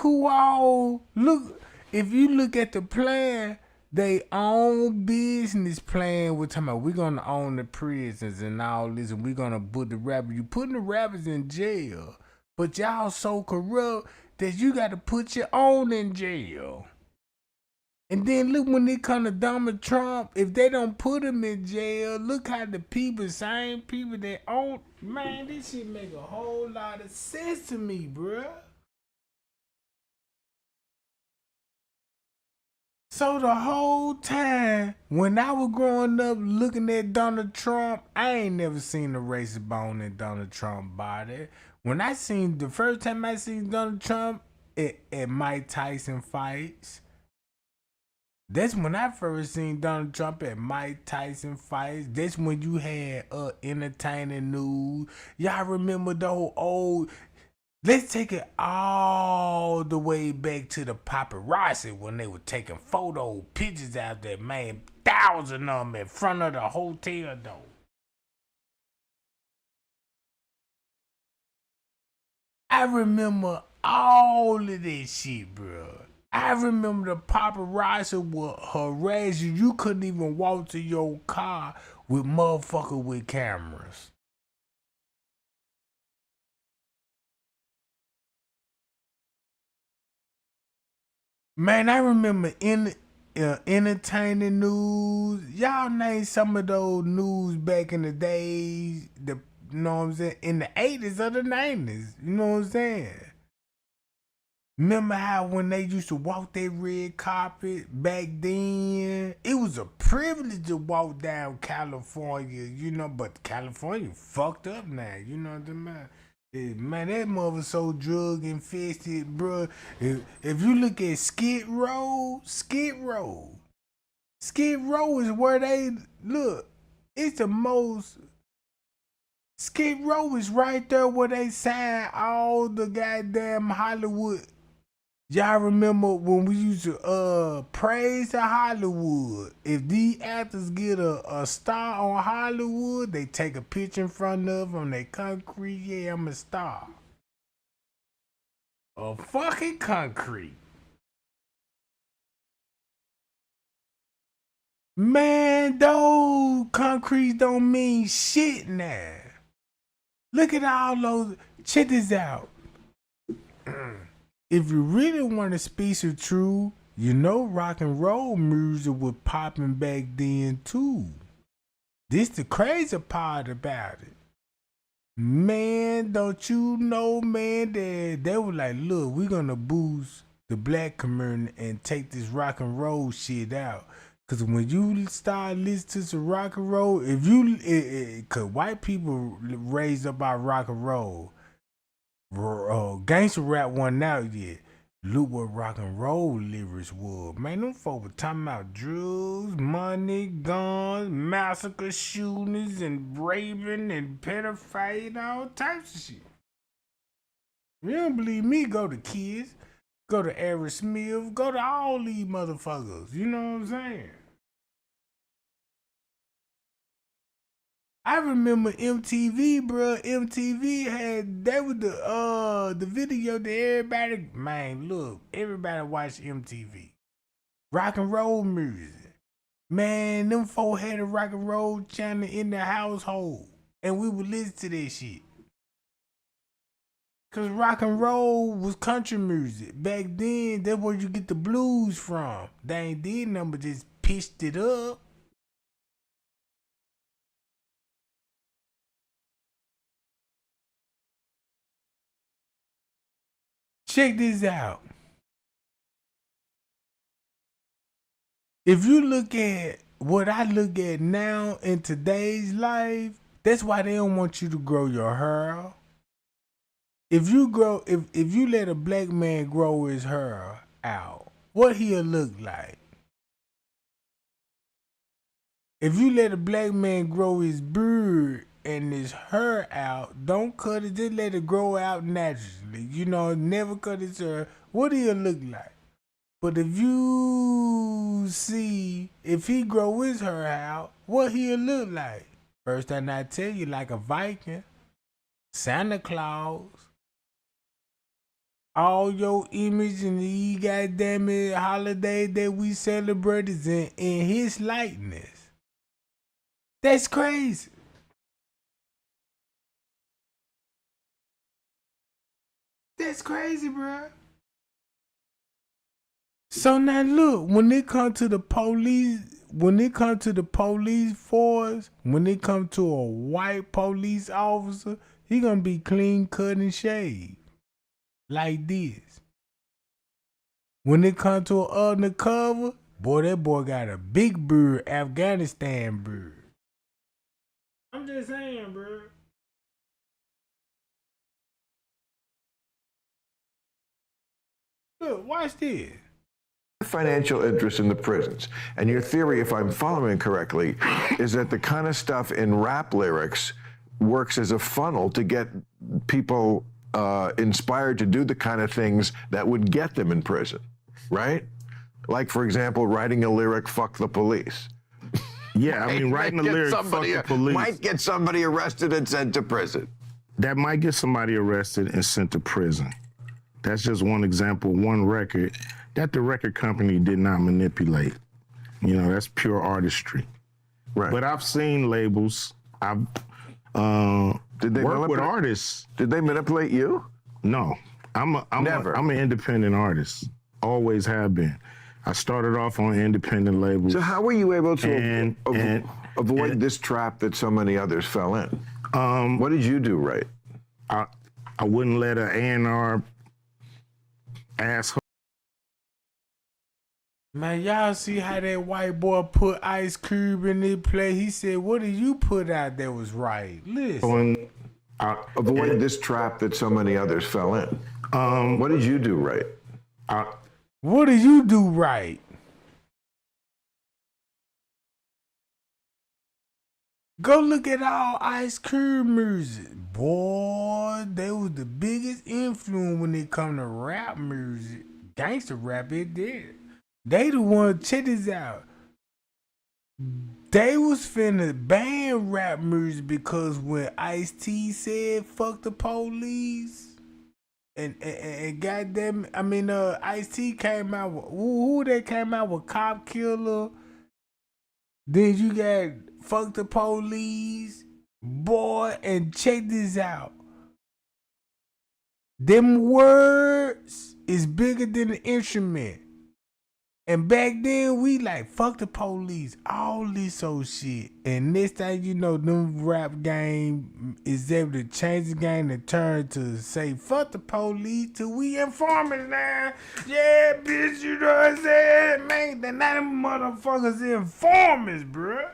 if you look at the plan, they own business plan. We're talking about we're gonna own the prisons and all this, and we're gonna put the rappers. You putting the rappers in jail, but y'all so corrupt that you got to put your own in jail. And then look, when it come to Donald Trump, if they don't put him in jail, look how the people, same people that own, man, this shit make a whole lot of sense to me, bruh. So the whole time, when I was growing up looking at Donald Trump, I ain't never seen a racist bone in Donald Trump's body. When the first time I seen Donald Trump at Mike Tyson fights, that's when I first seen Donald Trump at Mike Tyson fights. That's when you had entertaining news. Y'all remember the old... Let's take it all the way back to the paparazzi when they were taking pictures out there, man. 1,000 of them in front of the hotel door. I remember all of that shit, bro. I remember the paparazzi would harass you. You couldn't even walk to your car with motherfuckers with cameras. Man, I remember entertaining news. Y'all name some of those news back in the days, you know what I'm saying, in the 80s or the 90s, you know what I'm saying? Remember how when they used to walk that red carpet back then, it was a privilege to walk down California, you know, but California fucked up now, you know what I'm saying? Man, that mother so drug infested, bro. If you look at Skid Row is where they look. It's the most. Skid Row is right there where they sign all the goddamn Hollywood. Y'all remember when we used to praise the Hollywood? If these actors get a star on Hollywood, they take a picture in front of them, they concrete, yeah, I'm a star. A fucking concrete. Man, those concretes don't mean shit now. Look at all those. Check this out. If you really want to speak the truth, you know rock and roll music was popping back then too. This the crazy part about it. Man, don't you know, man, that they were like, look, we're gonna boost the black community and take this rock and roll shit out. Cause when you start listening to some rock and roll, cause white people raised up our rock and roll. Gangster rap wasn't out yet. Look what rock and roll lyrics was. Man, them folk were talking about drugs, money, guns, massacre shootings, and raping, and pedophilia, and all types of shit. If you don't believe me, go to Kids, go to Aerosmith, go to all these motherfuckers. You know what I'm saying? I remember MTV, bro. MTV that was the video that everybody, man, look, everybody watched MTV. Rock and roll music. Man, them folk had a rock and roll channel in their household. And we would listen to that shit. Cause rock and roll was country music. Back then, that's where you get the blues from. They ain't did nothing but just pitched it up. Check this out. If you look at what I look at now in today's life, that's why they don't want you to grow your hair out. If you let a black man grow his hair out, what he'll look like? If you let a black man grow his beard and his hair out, don't cut it, just let it grow out naturally. You know, never cut his hair. What he'll look like? But if you see, if he grow his hair out, what he'll look like? First thing I tell you, like a Viking, Santa Claus, all your image and the goddamn it holiday that we celebrate is in his likeness. That's crazy. That's crazy, bro. So now look, when it comes to the police force, when it comes to a white police officer, he gonna be clean cut and shaved. Like this. When it comes to an undercover, boy, that boy got a big beard, Afghanistan beard. I'm just saying, bro. Look, watch this. Financial interest in the prisons. And your theory, if I'm following correctly, is that the kind of stuff in rap lyrics works as a funnel to get people inspired to do the kind of things that would get them in prison, right? Like, for example, writing a lyric, "fuck the police." Yeah, I mean, writing a lyric, "fuck the police," might get somebody arrested and sent to prison. That might get somebody arrested and sent to prison. That's just one example, one record that the record company did not manipulate. You know, that's pure artistry. Right. But I've seen labels. I've worked with artists. Did they manipulate you? No. I'm an independent artist. Always have been. I started off on independent labels. So how were you able to avoid this trap that so many others fell in? What did you do right? I wouldn't let an A&R asshole. Man, y'all see how that white boy put Ice Cube in his play? He said, what did you put out that was right? Listen. Avoid this trap that so many others fell in. What did you do right? What did you do right? Go look at all Ice Cube music. Boy, they was the biggest influence when it come to rap music. Gangster rap, it did. They the one, check this out. They was finna ban rap music because when Ice-T said fuck the police, and goddamn, I mean, Ice-T came out with, who they came out with, Cop Killer. Then you got fuck the police, boy, and check this out. Them words is bigger than the instrument. And back then, we like, fuck the police, all this old shit. And next thing you know, them rap game is able to change the game and turn to say, fuck the police till we informers now. Yeah, bitch, you know what I'm saying? Man, they're not them motherfuckers informers, bruh.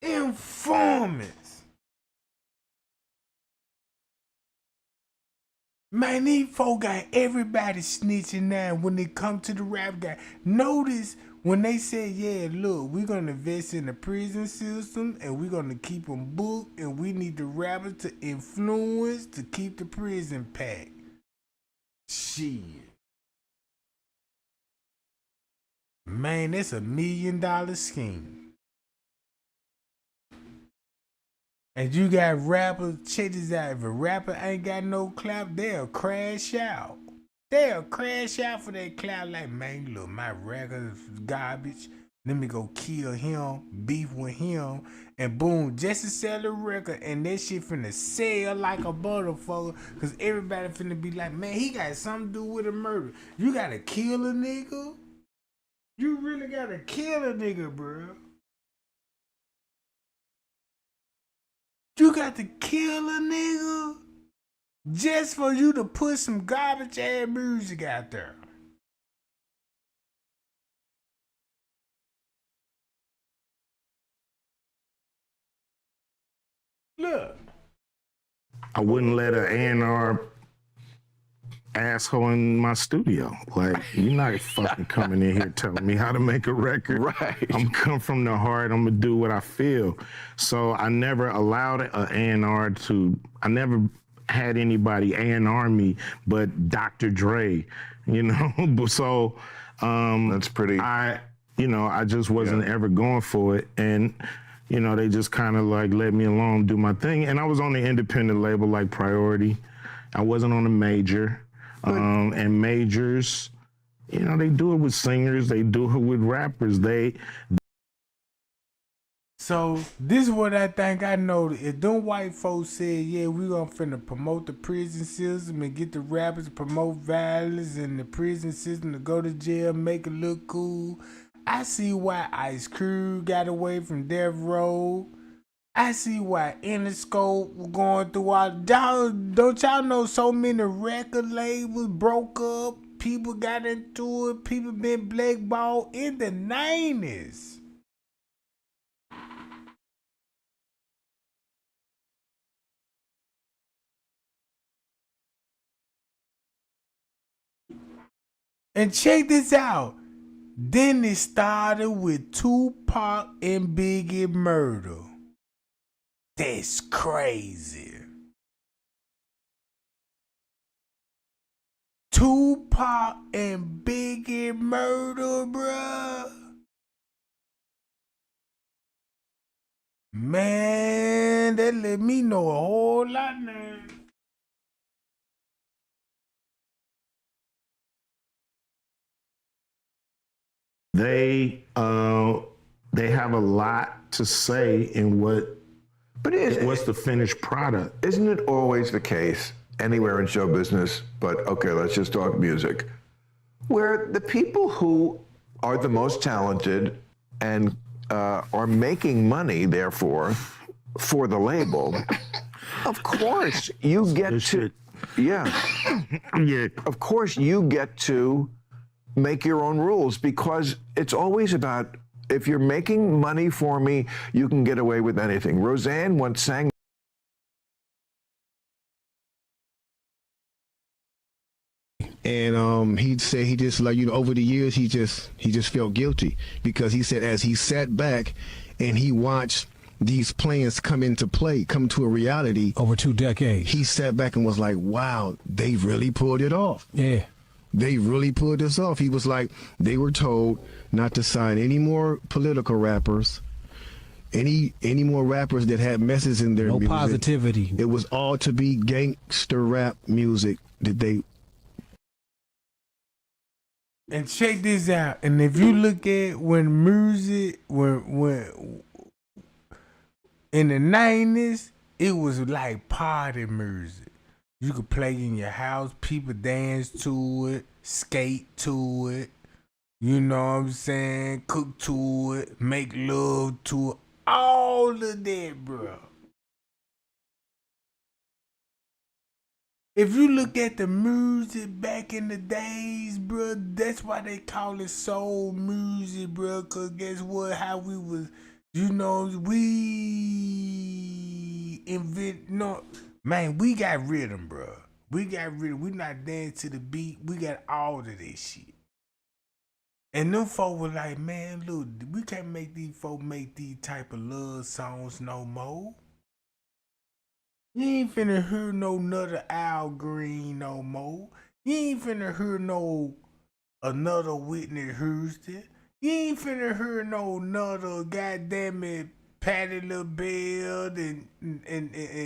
Informants. Man, these folk got everybody snitching now when they come to the rap guy. Notice when they say, yeah, look, we're going to invest in the prison system and we're going to keep them booked and we need the rappers to influence to keep the prison packed. Shit. Man, that's $1 million scheme. And you got rappers, check this out, if a rapper ain't got no clout, they'll crash out. They'll crash out for that clout like, man, look, my record is garbage. Let me go kill him, beef with him, and boom, just to sell the record, and that shit finna sell like a motherfucker, cause everybody finna be like, man, he got something to do with a murder. You gotta kill a nigga? You really gotta kill a nigga, bro. You got to kill a nigga just for you to put some garbage ass music out there. Look. I wouldn't let an A&R asshole in my studio. Like, you're not fucking coming in here telling me how to make a record. Right. I'm come from the heart. I'm gonna do what I feel. So I never allowed an A&R to. I never had anybody A&R me, but Dr. Dre. You know. So that's pretty. I just wasn't ever going for it, and they just kind of like let me alone do my thing. And I was on the independent label like Priority. I wasn't on a major. And majors, they do it with singers, they do it with rappers. So this is what I think I know. If them white folks said, yeah, we gonna finna promote the prison system and get the rappers to promote violence and the prison system to go to jail, make it look cool. I see why Ice Cube got away from Death Row. I see why Interscope was going through all. Don't y'all know so many record labels broke up? People got into it. People been blackballed in the 90s. And check this out. Then it started with Tupac and Biggie murder. That's crazy. Tupac and Biggie murder, bruh. Man, that let me know a whole lot now. They have a lot to say in what's the finished product. Isn't it always the case anywhere in show business, but okay, let's just talk music, where the people who are the most talented and are making money, therefore, for the label, of course you get to, of course you get to make your own rules, because it's always about, if you're making money for me, you can get away with anything. Roseanne once sang. And he'd say he just, like, over the years he just felt guilty, because he said as he sat back and he watched these plans come to a reality over 2 decades, he sat back and was like, wow, they really pulled it off. Yeah. They really pulled this off. He was like, they were told not to sign any more political rappers, any more rappers that had messages in their music. No positivity. It was all to be gangster rap music that they. And check this out. And if you look at when music, when in the 90s, it was like party music. You could play in your house, people dance to it, skate to it, you know what I'm saying, cook to it, make love to it, all of that, bro. If you look at the music back in the days, bro, that's why they call it soul music, bro, because guess what, how we was, we man, we got rhythm, bro. We got rhythm. We not dancing to the beat. We got all of this shit. And them folk were like, man, look, we can't make these folk make these type of love songs no more. You ain't finna hear no another Al Green no more. You ain't finna hear no another Whitney Houston. You ain't finna hear no another goddamn it Patti LaBelle and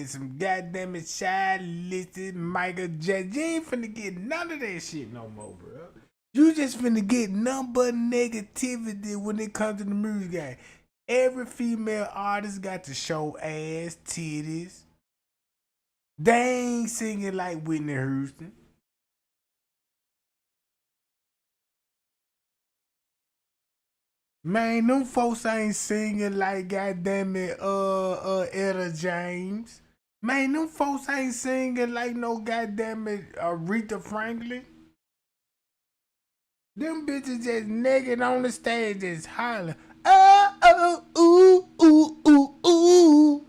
some goddamn it Shy Listed Michael Jackson. You ain't finna get none of that shit no more, bro. You just finna get none but negativity when it comes to the music game. Every female artist got to show ass, titties. They ain't singing like Whitney Houston. Man, them folks ain't singing like goddamn it, Etta James. Man, them folks ain't singing like no goddamn it, Aretha Franklin. Them bitches just naked on the stage, just hollering. Oh, ooh, ooh, ooh, ooh.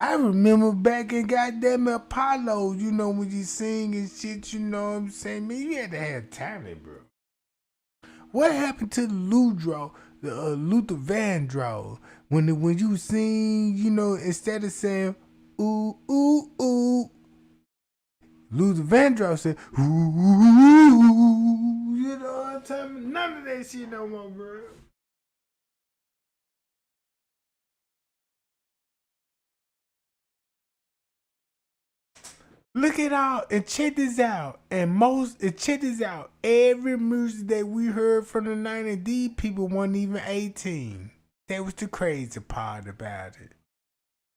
I remember back in goddamn Apollo, you know, when you sing and shit, you know what I'm saying? Man, you had to have talent, bro. What happened to the Luther Vandross? When you sing, you know, instead of saying ooh ooh ooh, Luther Vandross said ooh ooh ooh. You know what I'm talking about? None of that shit no more, bro. Look at all and check this out. And check this out. Every music that we heard from the 90s, these people weren't even 18. That was the crazy part about it.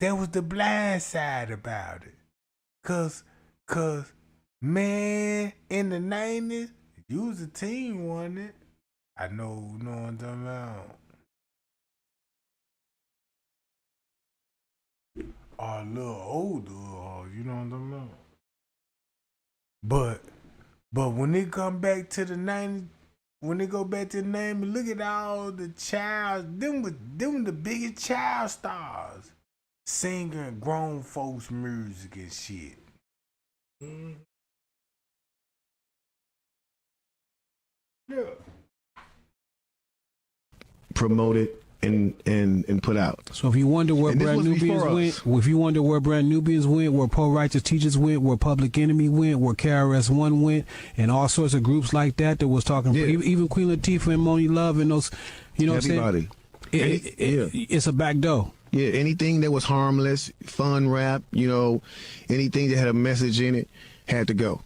That was the blind side about it. Cause man, in the 90s, you was a teen, wasn't it? I know what I'm talking about. Or a little older, or you know what I'm talking about. But when they come back to the 90s, when they go back to the 90s, look at all the child, them the biggest child stars singing grown folks music and shit. Yeah. Promoted and put out. So if you wonder where And this Brand was Nubians before went, us. if you wonder where Brand Nubians went, where Pro Righteous Teachers went, where Public Enemy went, where KRS-One went, and all sorts of groups like that that was talking, Yeah. even Queen Latifah and Moni Love and those, you know what I'm saying? Everybody. It's a back door. Yeah, anything that was harmless, fun rap, you know, anything that had a message in it had to go.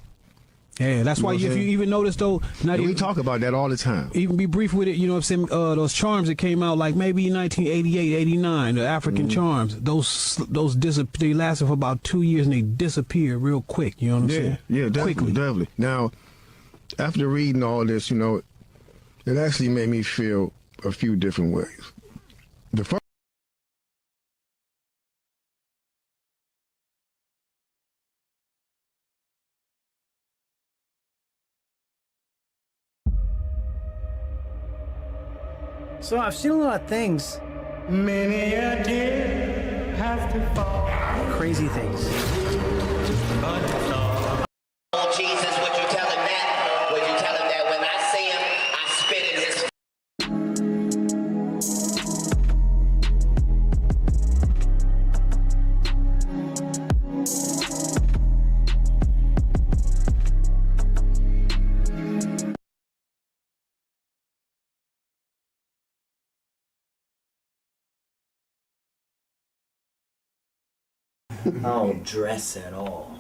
Yeah, that's You know why what if I'm you saying? even notice though, not And we even talk about that all the time. even be brief with it, you know what I'm saying? Those charms that came out like maybe 1988, 89, the African charms, those they lasted for about 2 years and they disappeared real quick, you know what I'm saying? Yeah, definitely, Quickly. definitely. Now, after reading all this, you know, it actually made me feel a few different ways. The first So I've seen a lot of things. Many a deer have to fall. Crazy things. Oh, Jesus, would you tell him that? Would you tell him that when I see him, I spit in his I don't dress at all.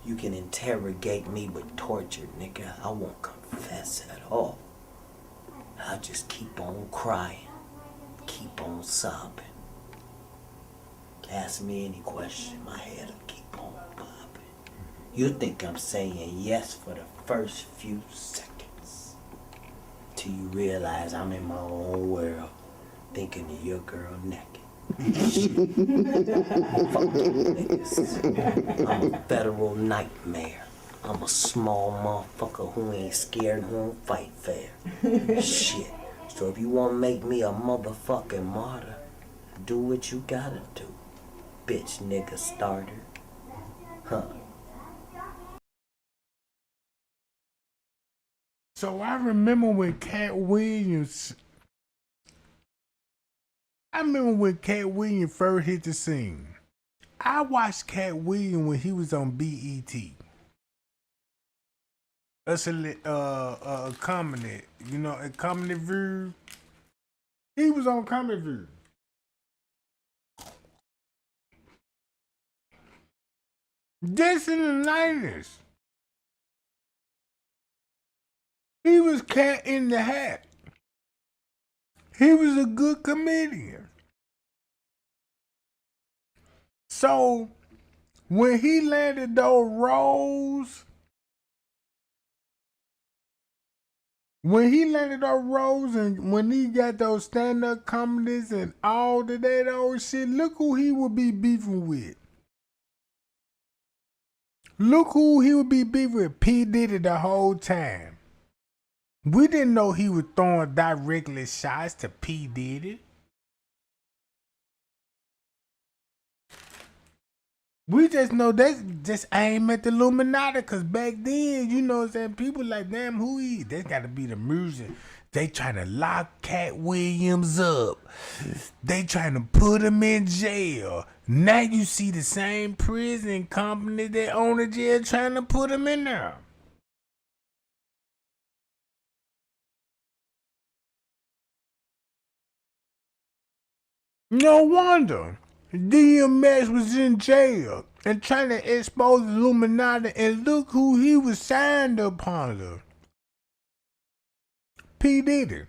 You can interrogate me with torture, nigga. I won't confess at all. I'll just keep on crying, keep on sobbing. Ask me any question, my head'll keep on popping. You think I'm saying yes for the first few seconds, till you realize I'm in my own world, thinking of your girl naked. Fuck you niggas. I'm a federal nightmare. I'm a small motherfucker who ain't scared and who don't fight fair. Shit. So if you want to make me a motherfucking martyr, do what you gotta do. Bitch nigga starter. Huh. So I remember when Cat Williams first hit the scene. I watched Cat Williams when he was on BET. That's a comedy, you know, a comedy view. He was on Comedy View. This in the 90s. He was Cat in the Hat. He was a good comedian. So when he landed those roles, When he landed on roads and when he got those stand-up comedies and all of that old shit, look who he would be beefing with. Look who he would be beefing with. P. Diddy the whole time. We didn't know he was throwing directly shots to P. Diddy. We just know that's just aim at the Illuminati, cause back then, you know what I'm saying, people like, damn, who he? They gotta be the music. They trying to lock Cat Williams up. They trying to put him in jail. Now you see the same prison company that own the jail trying to put him in there. No wonder DMX was in jail and trying to expose the Illuminati, and look who he was signed up under. P. Diddy.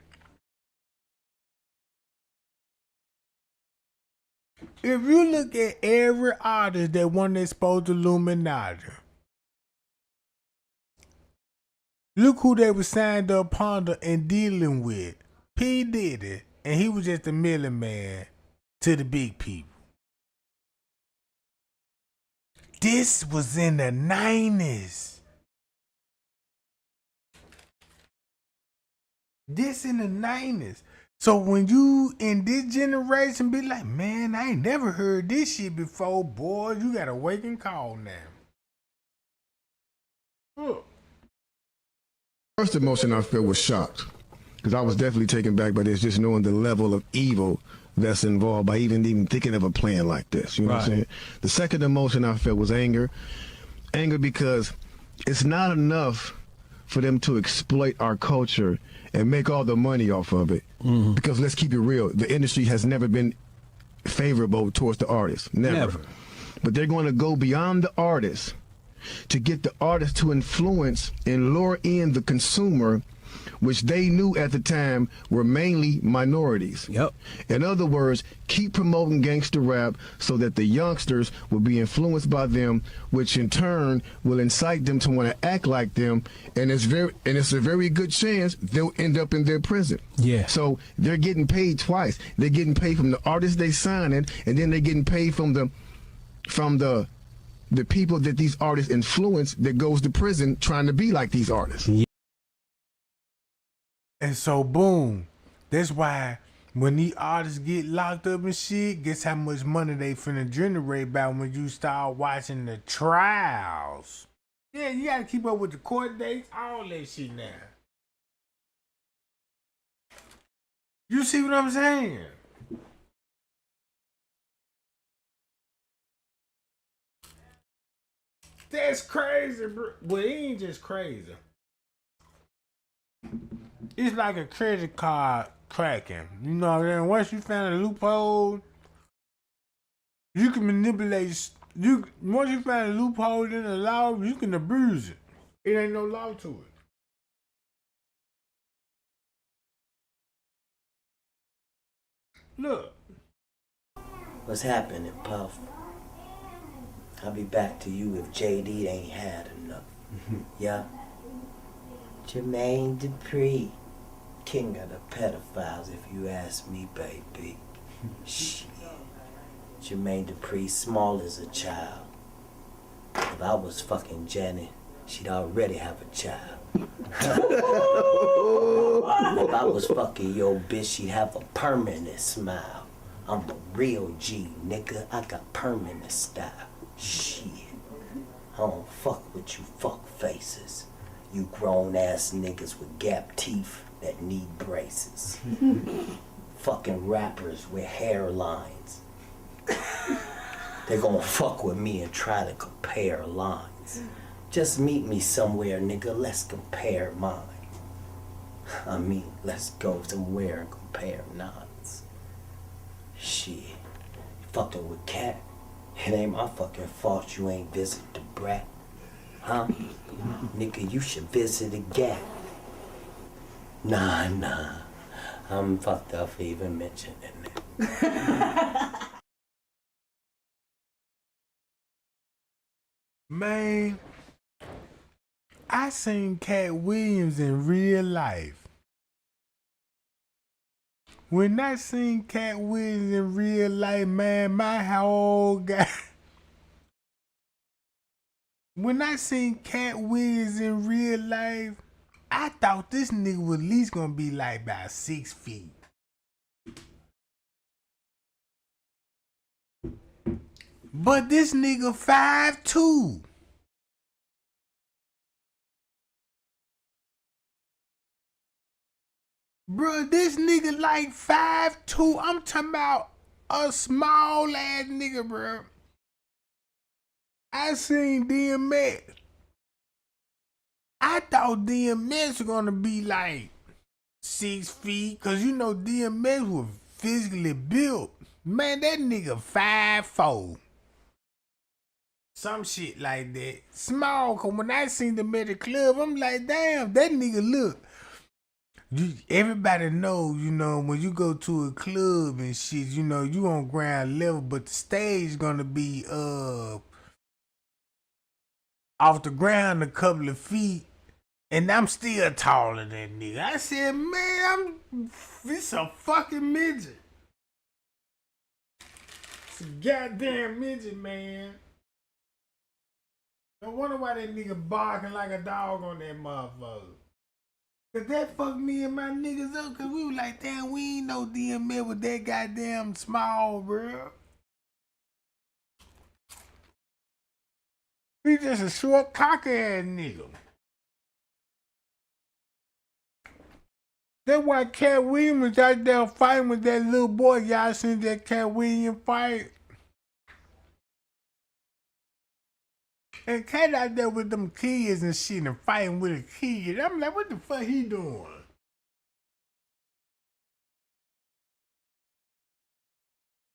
If you look at every artist that want to expose the Illuminati, look who they were signed up under and dealing with. P. Diddy, and he was just a middleman to the big people. This was in the 90s. This in the 90s. So when you in this generation be like, man, I ain't never heard this shit before, boy, you got a wake and call now. First emotion I felt was shocked, because I was definitely taken back by this, just knowing the level of evil that's involved by even thinking of a plan like this. You know what I'm saying? The second emotion I felt was anger. Anger because it's not enough for them to exploit our culture and make all the money off of it. Mm-hmm. Because let's keep it real, the industry has never been favorable towards the artists. Never. But they're going to go beyond the artists to get the artist to influence and lure in the consumer, which they knew at the time were mainly minorities. Yep. In other words, keep promoting gangster rap so that the youngsters will be influenced by them, which in turn will incite them to want to act like them, and it's a very good chance they'll end up in their prison. Yeah. So they're getting paid twice. They're getting paid from the artists they signing, and then they're getting paid from the people that these artists influence that goes to prison trying to be like these artists. Yeah. And so, boom, that's why when these artists get locked up and shit, guess how much money they finna generate by when you start watching the trials. Yeah, you gotta keep up with the court dates, all that shit now. You see what I'm saying? That's crazy, bro. Well, it ain't just crazy. It's like a credit card cracking. You know what I'm saying? Once you find a loophole, you can manipulate. Once you find a loophole in the law, you can abuse it. It ain't no law to it. Look. What's happening, Puff? I'll be back to you if JD ain't had enough. Yeah? Jermaine Dupri, king of the pedophiles, if you ask me, baby. Shit. Jermaine Dupri, small as a child. If I was fucking Janet, she'd already have a child. If I was fucking your bitch, she'd have a permanent smile. I'm a real G, nigga. I got permanent style. Shit. I don't fuck with you fuck faces. You grown-ass niggas with gap teeth that need braces. Fucking rappers with hairlines. They gonna fuck with me and try to compare lines. Just meet me somewhere, nigga, let's compare mine. I mean, let's go somewhere and compare nines. Shit, fucking with Cat. It ain't my fucking fault you ain't visit the brat. Huh? Nigga, you should visit a Gap. Nah. I'm fucked up for even mentioning that. Man, I seen Cat Williams in real life. When I seen Cat Williams in real life, man, my whole guy. When I seen Cat Williams in real life, I thought this nigga was at least gonna be like about 6 feet. But this nigga 5'2". Bruh, this nigga like 5'2". I'm talking about a small ass nigga, bruh. I seen DMX. I thought DMX was gonna be like 6 feet, cause you know DMX was physically built. Man, that nigga 5'4". Some shit like that. Small, cause when I seen them at the club, I'm like, damn, that nigga look. Everybody knows, you know, when you go to a club and shit, you know, you on ground level, but the stage gonna be off the ground a couple of feet, and I'm still taller than nigga. I said, man, this a fucking midget. It's a goddamn midget, man. No wonder why that nigga barking like a dog on that motherfucker. Cause that fucked me and my niggas up, cause we was like, damn, we ain't no DMX with that goddamn small, bro. He just a short cocker ass nigga. That's why Cat Williams was out there fighting with that little boy. Y'all seen that Cat Williams fight? And Cat out there with them kids and shit and fighting with a kid. I'm like, what the fuck he doing?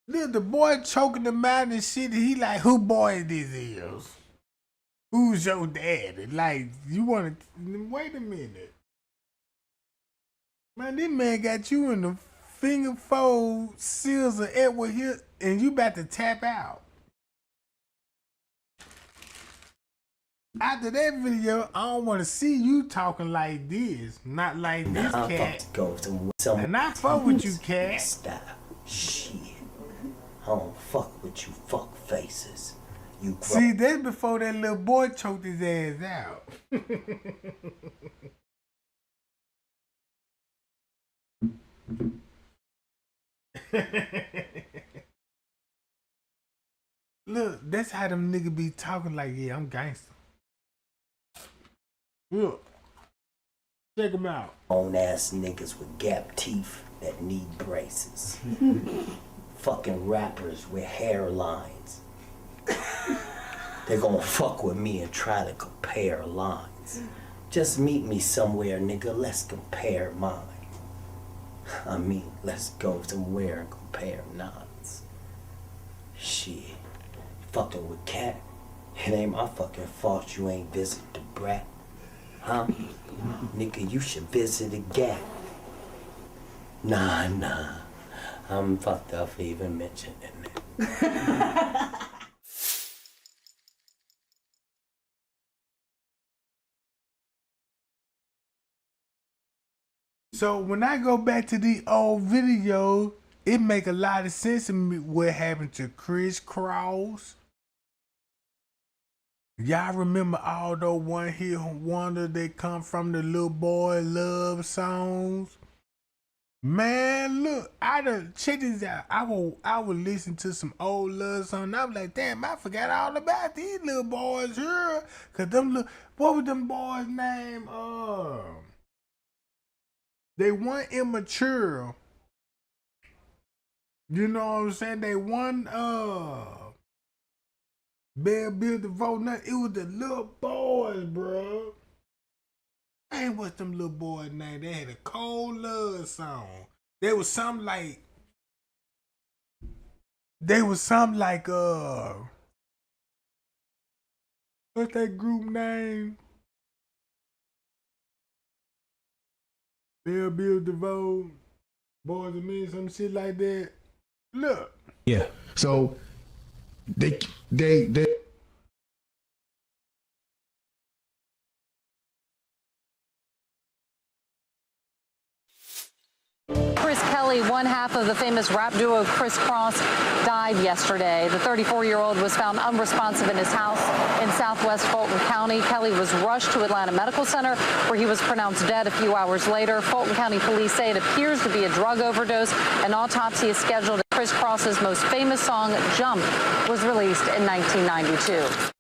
Look, the boy choking him out and shit. He like, who boy this is? Who's your daddy? Like, you want to... Wait a minute. Man, this man got you in the finger fold seals of Edward Hill and you about to tap out. After that video, I don't want to see you talking like this. Not like this, Cat. And I fuck with you, Cat. Stop. Shit. I don't fuck with you fuck faces. You see, that's before that little boy choked his ass out. Look, that's how them niggas be talking like, yeah, I'm gangster. Look, check them out. Own ass niggas with gap teeth that need braces. Fucking rappers with hairlines. They're gonna fuck with me and try to compare lines. Just meet me somewhere, nigga, let's compare mine. I mean, let's go somewhere and compare nines. Shit, fucking with Cat, it ain't my fucking fault you ain't visit the brat. Huh? Nigga, you should visit a Gap. Nah, I'm fucked up for even mentioning it. So when I go back to the old video, it make a lot of sense to me what happened to Chris Cross. Y'all remember all those one hit wonder that come from the little boy love songs? Man, look, check this out. I would listen to some old love songs. I was like, damn, I forgot all about these little boys here. Cause what was them boys' name? They weren't immature. You know what I'm saying? They won Bell Bill DeVoe. It was the little boys, bro. Man, what's them little boys' name? They had a cold love song. They was something like what's that group name? Bell Bill DeVoe, Boys and Men, some shit like that. Look. Yeah. So they Chris Kelly Kelly, one half of the famous rap duo Criss Cross, died yesterday. The 34-year-old was found unresponsive in his house in southwest Fulton County. Kelly was rushed to Atlanta Medical Center, where he was pronounced dead a few hours later. Fulton County police say it appears to be a drug overdose. An autopsy is scheduled. Criss Cross's most famous song, Jump, was released in 1992.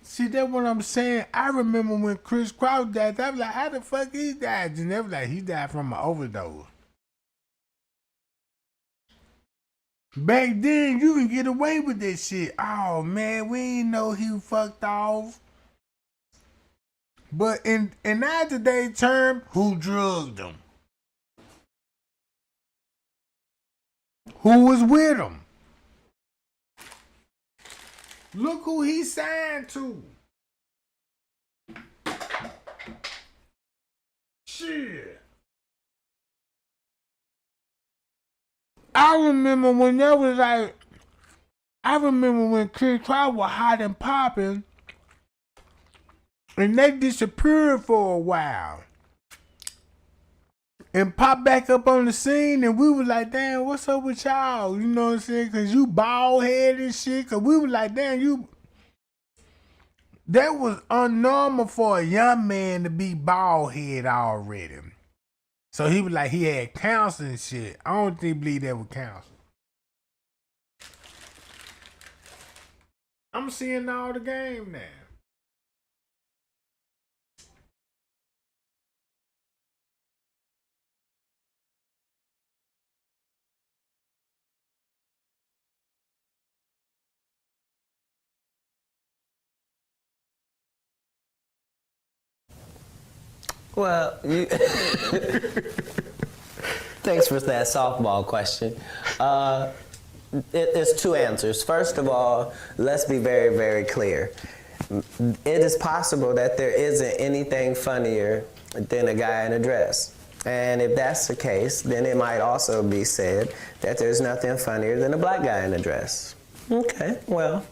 See, that's what I'm saying. I remember when Criss Cross died, I was like, how the fuck he died? And they was like, he died from an overdose. Back then, you can get away with this shit. Oh, man, we ain't know he fucked off. But in our today's term, who drugged him? Who was with him? Look who he signed to. Shit. I remember when that was like, I remember when Criss Cross was hot and popping, and they disappeared for a while. And popped back up on the scene, and we was like, damn, what's up with y'all? You know what I'm saying? Because you bald head and shit. Because we was like, damn, you. That was unnormal for a young man to be bald head already. So he was like, he had cancer and shit. I don't believe that was cancer. I'm seeing all the game now. Well, thanks for that softball question. There's two answers. First of all, let's be very, very clear. It is possible that there isn't anything funnier than a guy in a dress. And if that's the case, then it might also be said that there's nothing funnier than a black guy in a dress. Okay, well,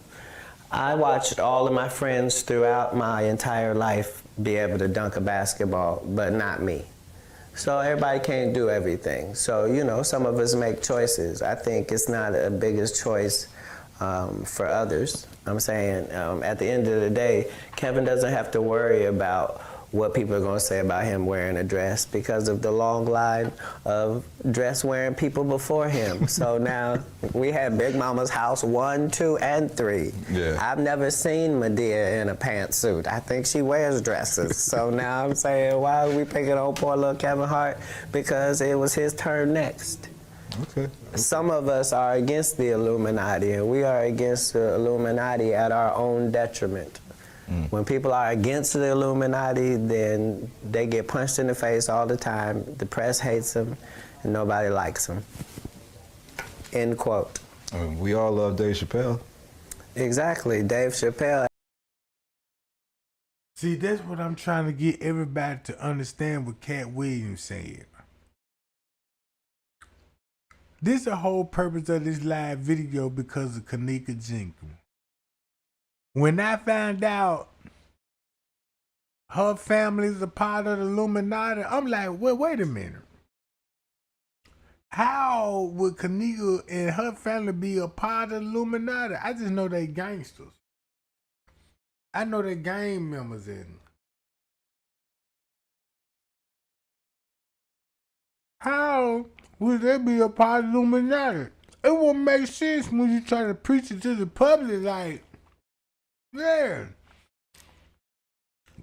I watched all of my friends throughout my entire life be able to dunk a basketball, but not me. So everybody can't do everything. So, you know, some of us make choices. I think it's not a biggest choice for others. I'm saying at the end of the day, Kevin doesn't have to worry about what people are going to say about him wearing a dress because of the long line of dress-wearing people before him. So now we had Big Mama's house 1, 2, and 3. Yeah. I've never seen Medea in a pantsuit. I think she wears dresses. So now I'm saying, why are we picking on poor little Kevin Hart? Because it was his turn next. Okay. Some of us are against the Illuminati, and we are against the Illuminati at our own detriment. When people are against the Illuminati, then they get punched in the face all the time. The press hates them, and nobody likes them. End quote. We all love Dave Chappelle. Exactly, Dave Chappelle. See, that's what I'm trying to get everybody to understand what Cat Williams said. This is the whole purpose of this live video because of Kanika Jenkins. When I found out her family's a part of the Illuminati, I'm like, well, wait a minute. How would Kanika and her family be a part of the Illuminati? I just know they gangsters. I know they gang members in. How would they be a part of the Illuminati? It wouldn't make sense when you try to preach it to the public like, yeah.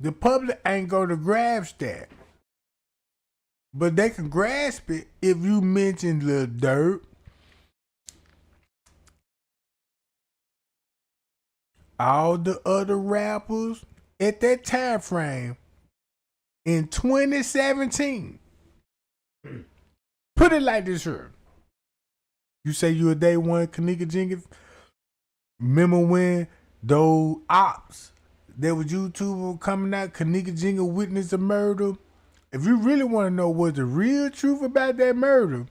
The public ain't going to grasp that. But they can grasp it if you mention Lil Durk, all the other rappers at that time frame in 2017. Put it like this here. You say you a day one Kanika Jenkins. Remember when those ops, there was YouTuber coming out, Kanika Jenkins witnessed a murder. If you really want to know what the real truth about that murder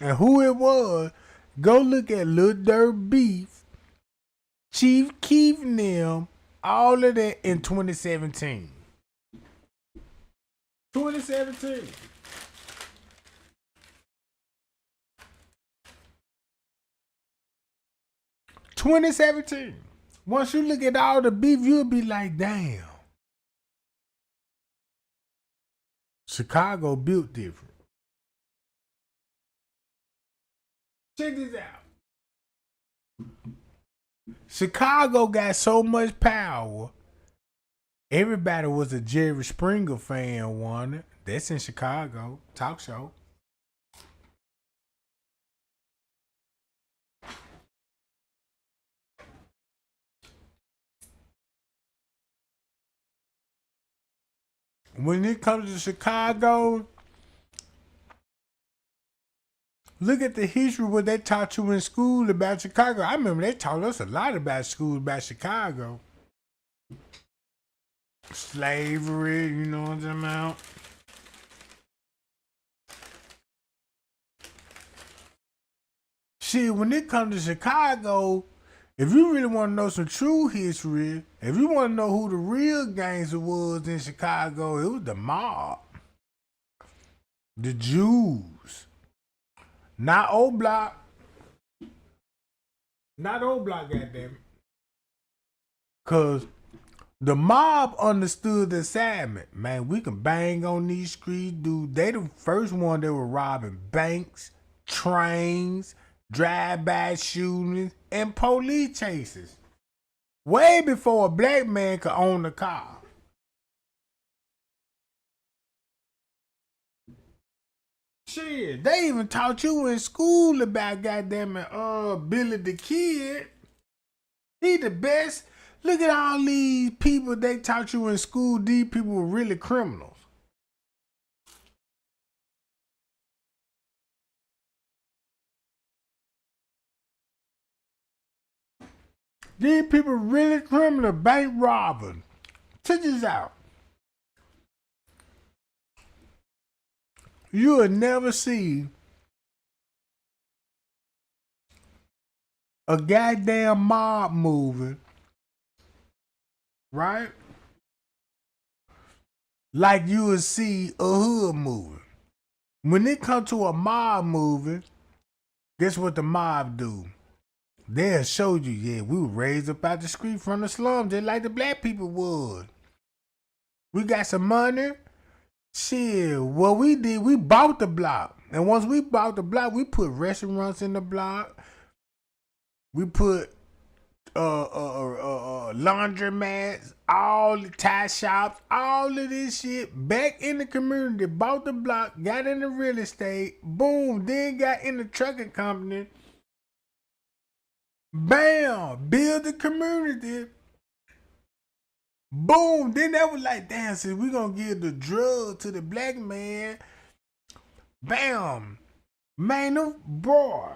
and who it was, go look at Lil Durk Beef, Chief Keef and them, all of that in 2017. 2017. 2017. Once you look at all the beef, you'll be like, damn. Chicago built different. Check this out. Chicago got so much power. Everybody was a Jerry Springer fan, wanted. That's in Chicago. Talk show. When it comes to Chicago, look at the history what they taught you in school about Chicago. I remember they taught us a lot about school about Chicago. Slavery, you know what I'm talking about? Shit, when it comes to Chicago, if you really want to know some true history, if you want to know who the real gangster was in Chicago, it was the mob. The Jews. Not old block. Not old block, goddamn. Cause the mob understood the assignment. Man, we can bang on these streets, dude. They the first one that were robbing banks, trains, drive-by shootings, and police chases. Way before a black man could own a car. Shit, they even taught you in school about goddamn Billy the Kid. He the best. Look at all these people they taught you in school. These people were really criminals. These people really criminal, bank robbing. Check this out. You will never see a goddamn mob movie, right? Like you would see a hood movie. When it comes to a mob movie, guess what the mob do? They'll show you, yeah, we were raised up out the street from the slums just like the black people would. We got some money. Shit, what we did, we bought the block. And once we bought the block, we put restaurants in the block. We put laundromats, all the tie shops, all of this shit back in the community. Bought the block, got in the real estate, boom, then got in the trucking company. Bam! Build the community. Boom! Then that was like, damn, see, we gonna give the drug to the black man. Bam! Man, no, boy.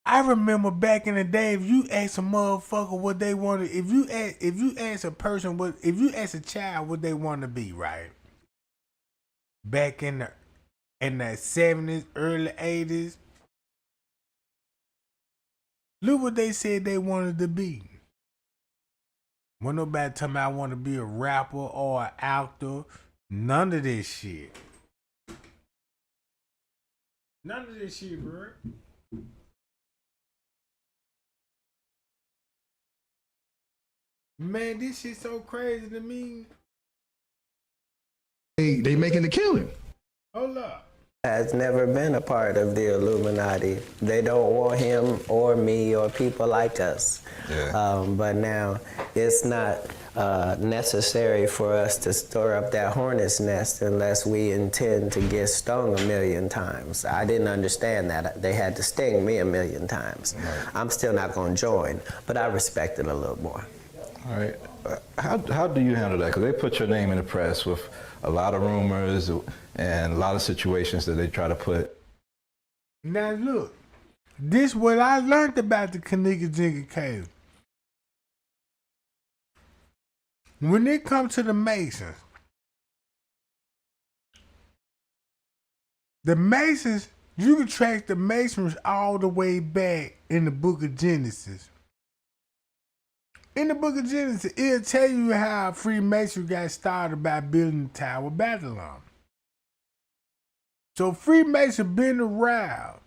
I remember back in the day, if you ask a motherfucker what they wanted, if you ask a person if you ask a child what they want to be, right? Back in the 70s, early 80s. Look what they said they wanted to be. When nobody tell me I want to be a rapper or an actor. None of this shit. None of this shit, bro. Man, this shit so crazy to me. They making the killing. Hold up. Has never been a part of the Illuminati. They don't want him or me or people like us. Yeah. But now it's not necessary for us to stir up that hornet's nest unless we intend to get stung 1,000,000 times. I didn't understand that. They had to sting me 1,000,000 times. Right. I'm still not going to join, but I respect it a little more. All right. How do you handle that? Because they put your name in the press with a lot of rumors and a lot of situations that they try to put. Now look, this what I learned about the Kanika Jinga Cave. When it comes to the Masons, you can track the Masons all the way back in the book of Genesis. In the book of Genesis, it'll tell you how Freemasonry got started by building the Tower of Babylon. So Freemason been around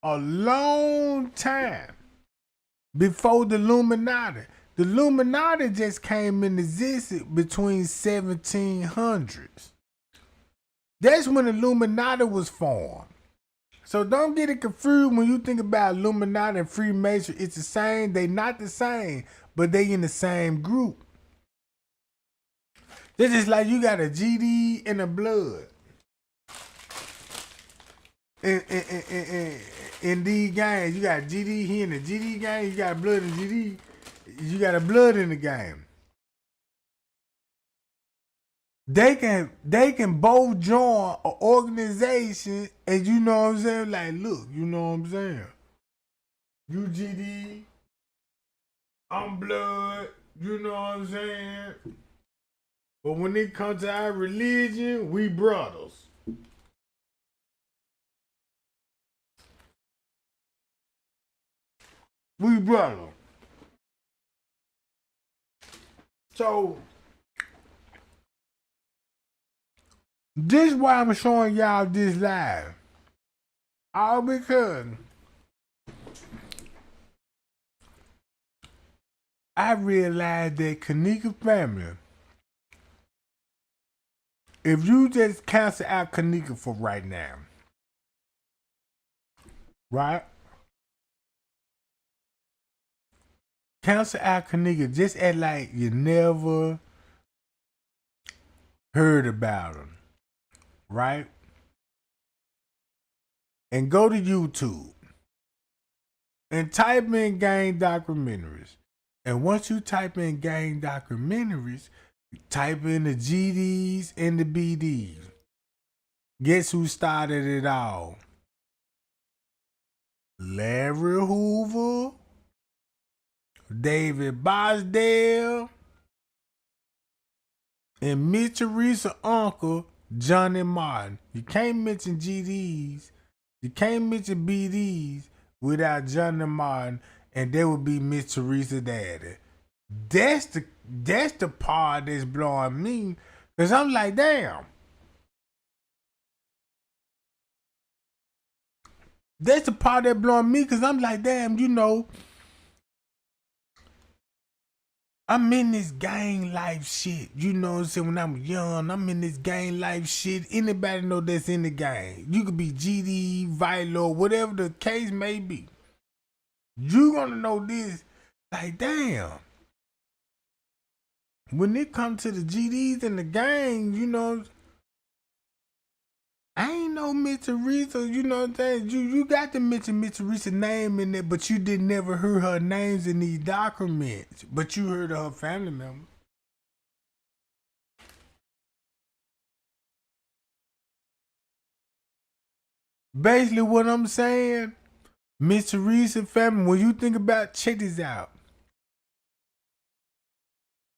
a long time before the Illuminati. The Illuminati just came in existence between 1700s. That's when the Illuminati was formed. So don't get it confused when you think about Illuminati and Freemason. It's the same. They not the same, but they in the same group. It's just like you got a GD and a blood. In these games, you got GD here in the GD game, you got blood in GD, you got a blood in the game. They can both join an organization, and you know what I'm saying? Like, look, you know what I'm saying? You GD, I'm blood, you know what I'm saying? But when it comes to our religion, we brothers. We brothers. So, this is why I'm showing y'all this live. All because I realized that Kanika family, if you just cancel out Kanika for right now, right? Cancel out Kanika, just act like you never heard about him, right? And go to YouTube and type in gang documentaries. And once you type in gang documentaries, type in the GDs and the BDs. Guess who started it all? Larry Hoover, David Bosdale, and Miss Teresa's uncle, Johnny Martin. You can't mention GDs, you can't mention BDs without Johnny Martin, and that would be Miss Teresa's daddy. That's the part that's blowing me, because I'm like, damn. That's the part that blowing me, because I'm like, damn, you know, I'm in this gang life shit. You know what I'm saying? When I'm young, I'm in this gang life shit. Anybody know that's in the gang? You could be GD, Vilo, whatever the case may be. You gonna know this. Like, damn. When it comes to the GDs and the gang, you know, I ain't no Miss Teresa, you know what I'm saying? You got to mention Miss Teresa's name in there, but you did never hear her names in these documents. But you heard of her family member. Basically what I'm saying, Miss Teresa family, when you think about, check this out.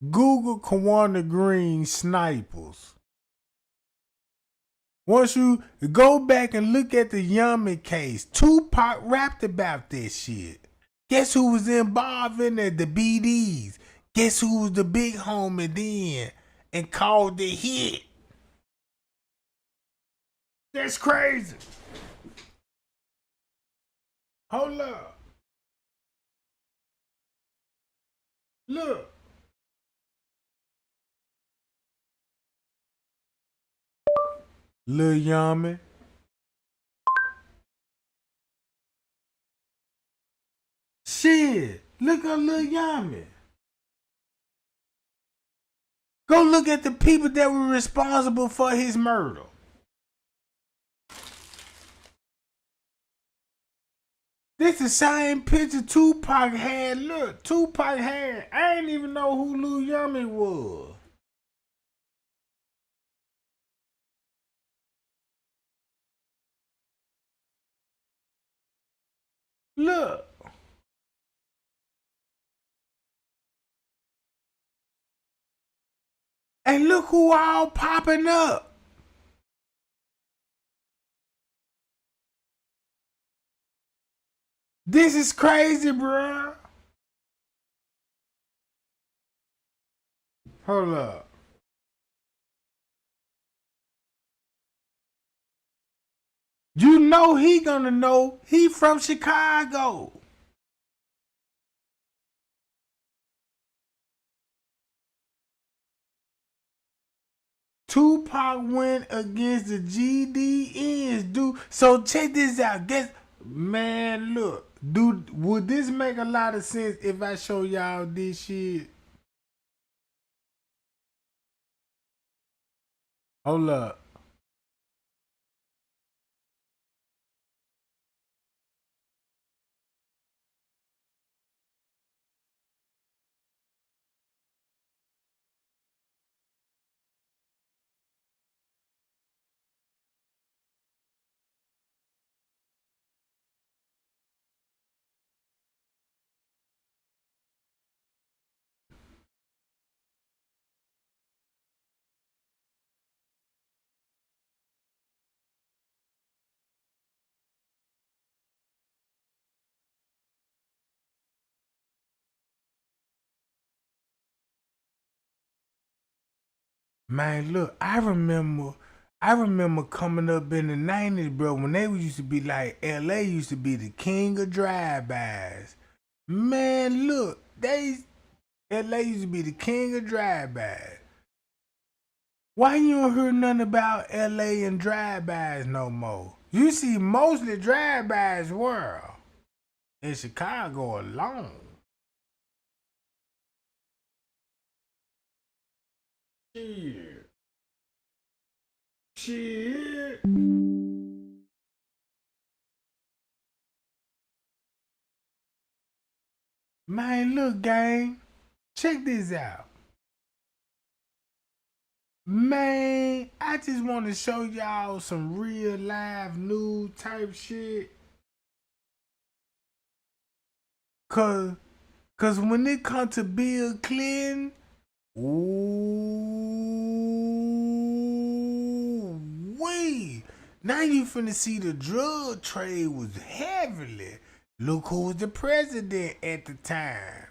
Google Kawana Green snipers. Once you go back and look at the Yummy case, Tupac rapped about this shit. Guess who was involved in it? The BDs. Guess who was the big homie then and called the hit? That's crazy. Hold up. Look. Lil Yummy. Shit. Look at Lil Yummy. Go look at the people that were responsible for his murder. This the same picture Tupac had. Look, Tupac had. I didn't even know who Lil Yummy was. Look. And look who all popping up. This is crazy, bruh. Hold up. You know he gonna know he from Chicago. Tupac went against the GDNs, dude. So check this out. Man, look, dude, would this make a lot of sense if I show y'all this shit? Hold up. Man, look, I remember coming up in the 90s, bro, when they used to be like, LA used to be the king of drive-bys. Man, look, LA used to be the king of drive-bys. Why you don't hear nothing about LA and drive-bys no more? You see mostly drive-bys world. In Chicago alone. Shit. Shit. Man, look, gang. Check this out. Man, I just want to show y'all some real live news type shit. Cause when it comes to Bill Clinton, ooh wee. Now you finna see the drug trade was heavily. Look who was the president at the time.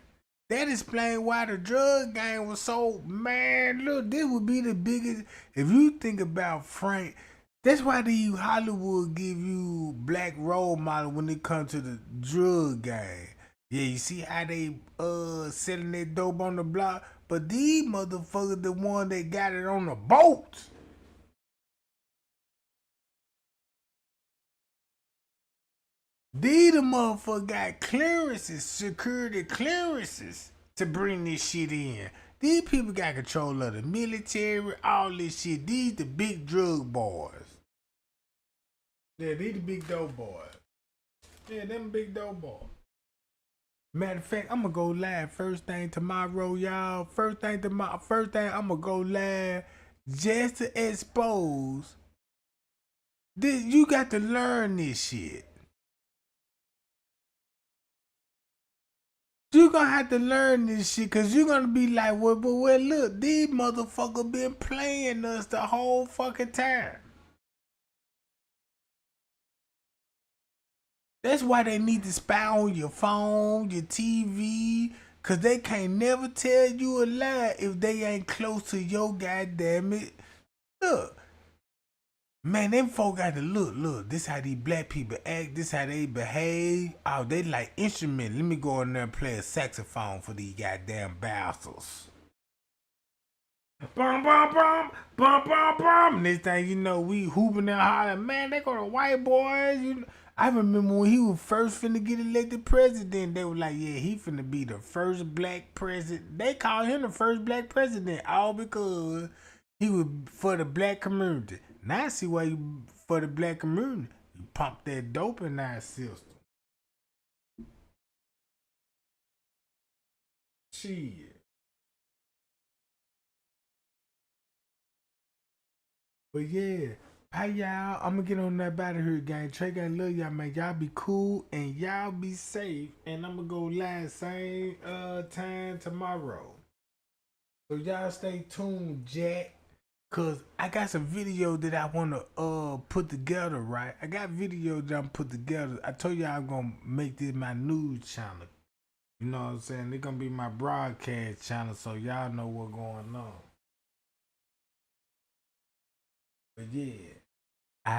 That explains why the drug game was so, man, look, this would be the biggest. If you think about Frank, that's why the Hollywood give you black role model when it comes to the drug game. Yeah, you see how they selling that dope on the block? But these motherfuckers the one that got it on the boat. These the motherfuckers got clearances, security clearances to bring this shit in. These people got control of the military, all this shit. These the big drug boys. Yeah, these the big dope boys. Yeah, them big dope boys. Matter of fact, I'm gonna go live first thing tomorrow, y'all. First thing I'm gonna go live just to expose this. You got to learn this shit. You gonna have to learn this shit, cause you're gonna be like, well, look, these motherfuckers been playing us the whole fucking time. That's why they need to spy on your phone, your TV, cause they can't never tell you a lie if they ain't close to your goddamn it. Look, man, them folk got to look, this how these black people act, this how they behave. Oh, they like instruments. Let me go in there and play a saxophone for these goddamn bastards. Bum, bum, bum, bum, bum, bum. Next thing you know, we hooping and hollering. Man, they go to white boys. I remember when he was first finna get elected president, they were like, yeah, he finna be the first black president. They called him the first black president, all because he was for the black community. Now I see why you for the black community. You pump that dope in our system. Shit. But yeah, hi y'all. I'm gonna get on that battle here, gang. Tregang, love y'all, man. Y'all be cool and y'all be safe. And I'm gonna go live same time tomorrow. So y'all stay tuned, Jack. Cause I got some video that I wanna put together, right? I got video that I'm put together. I told y'all I'm gonna make this my news channel. You know what I'm saying? It's gonna be my broadcast channel, so y'all know what's going on. But yeah, I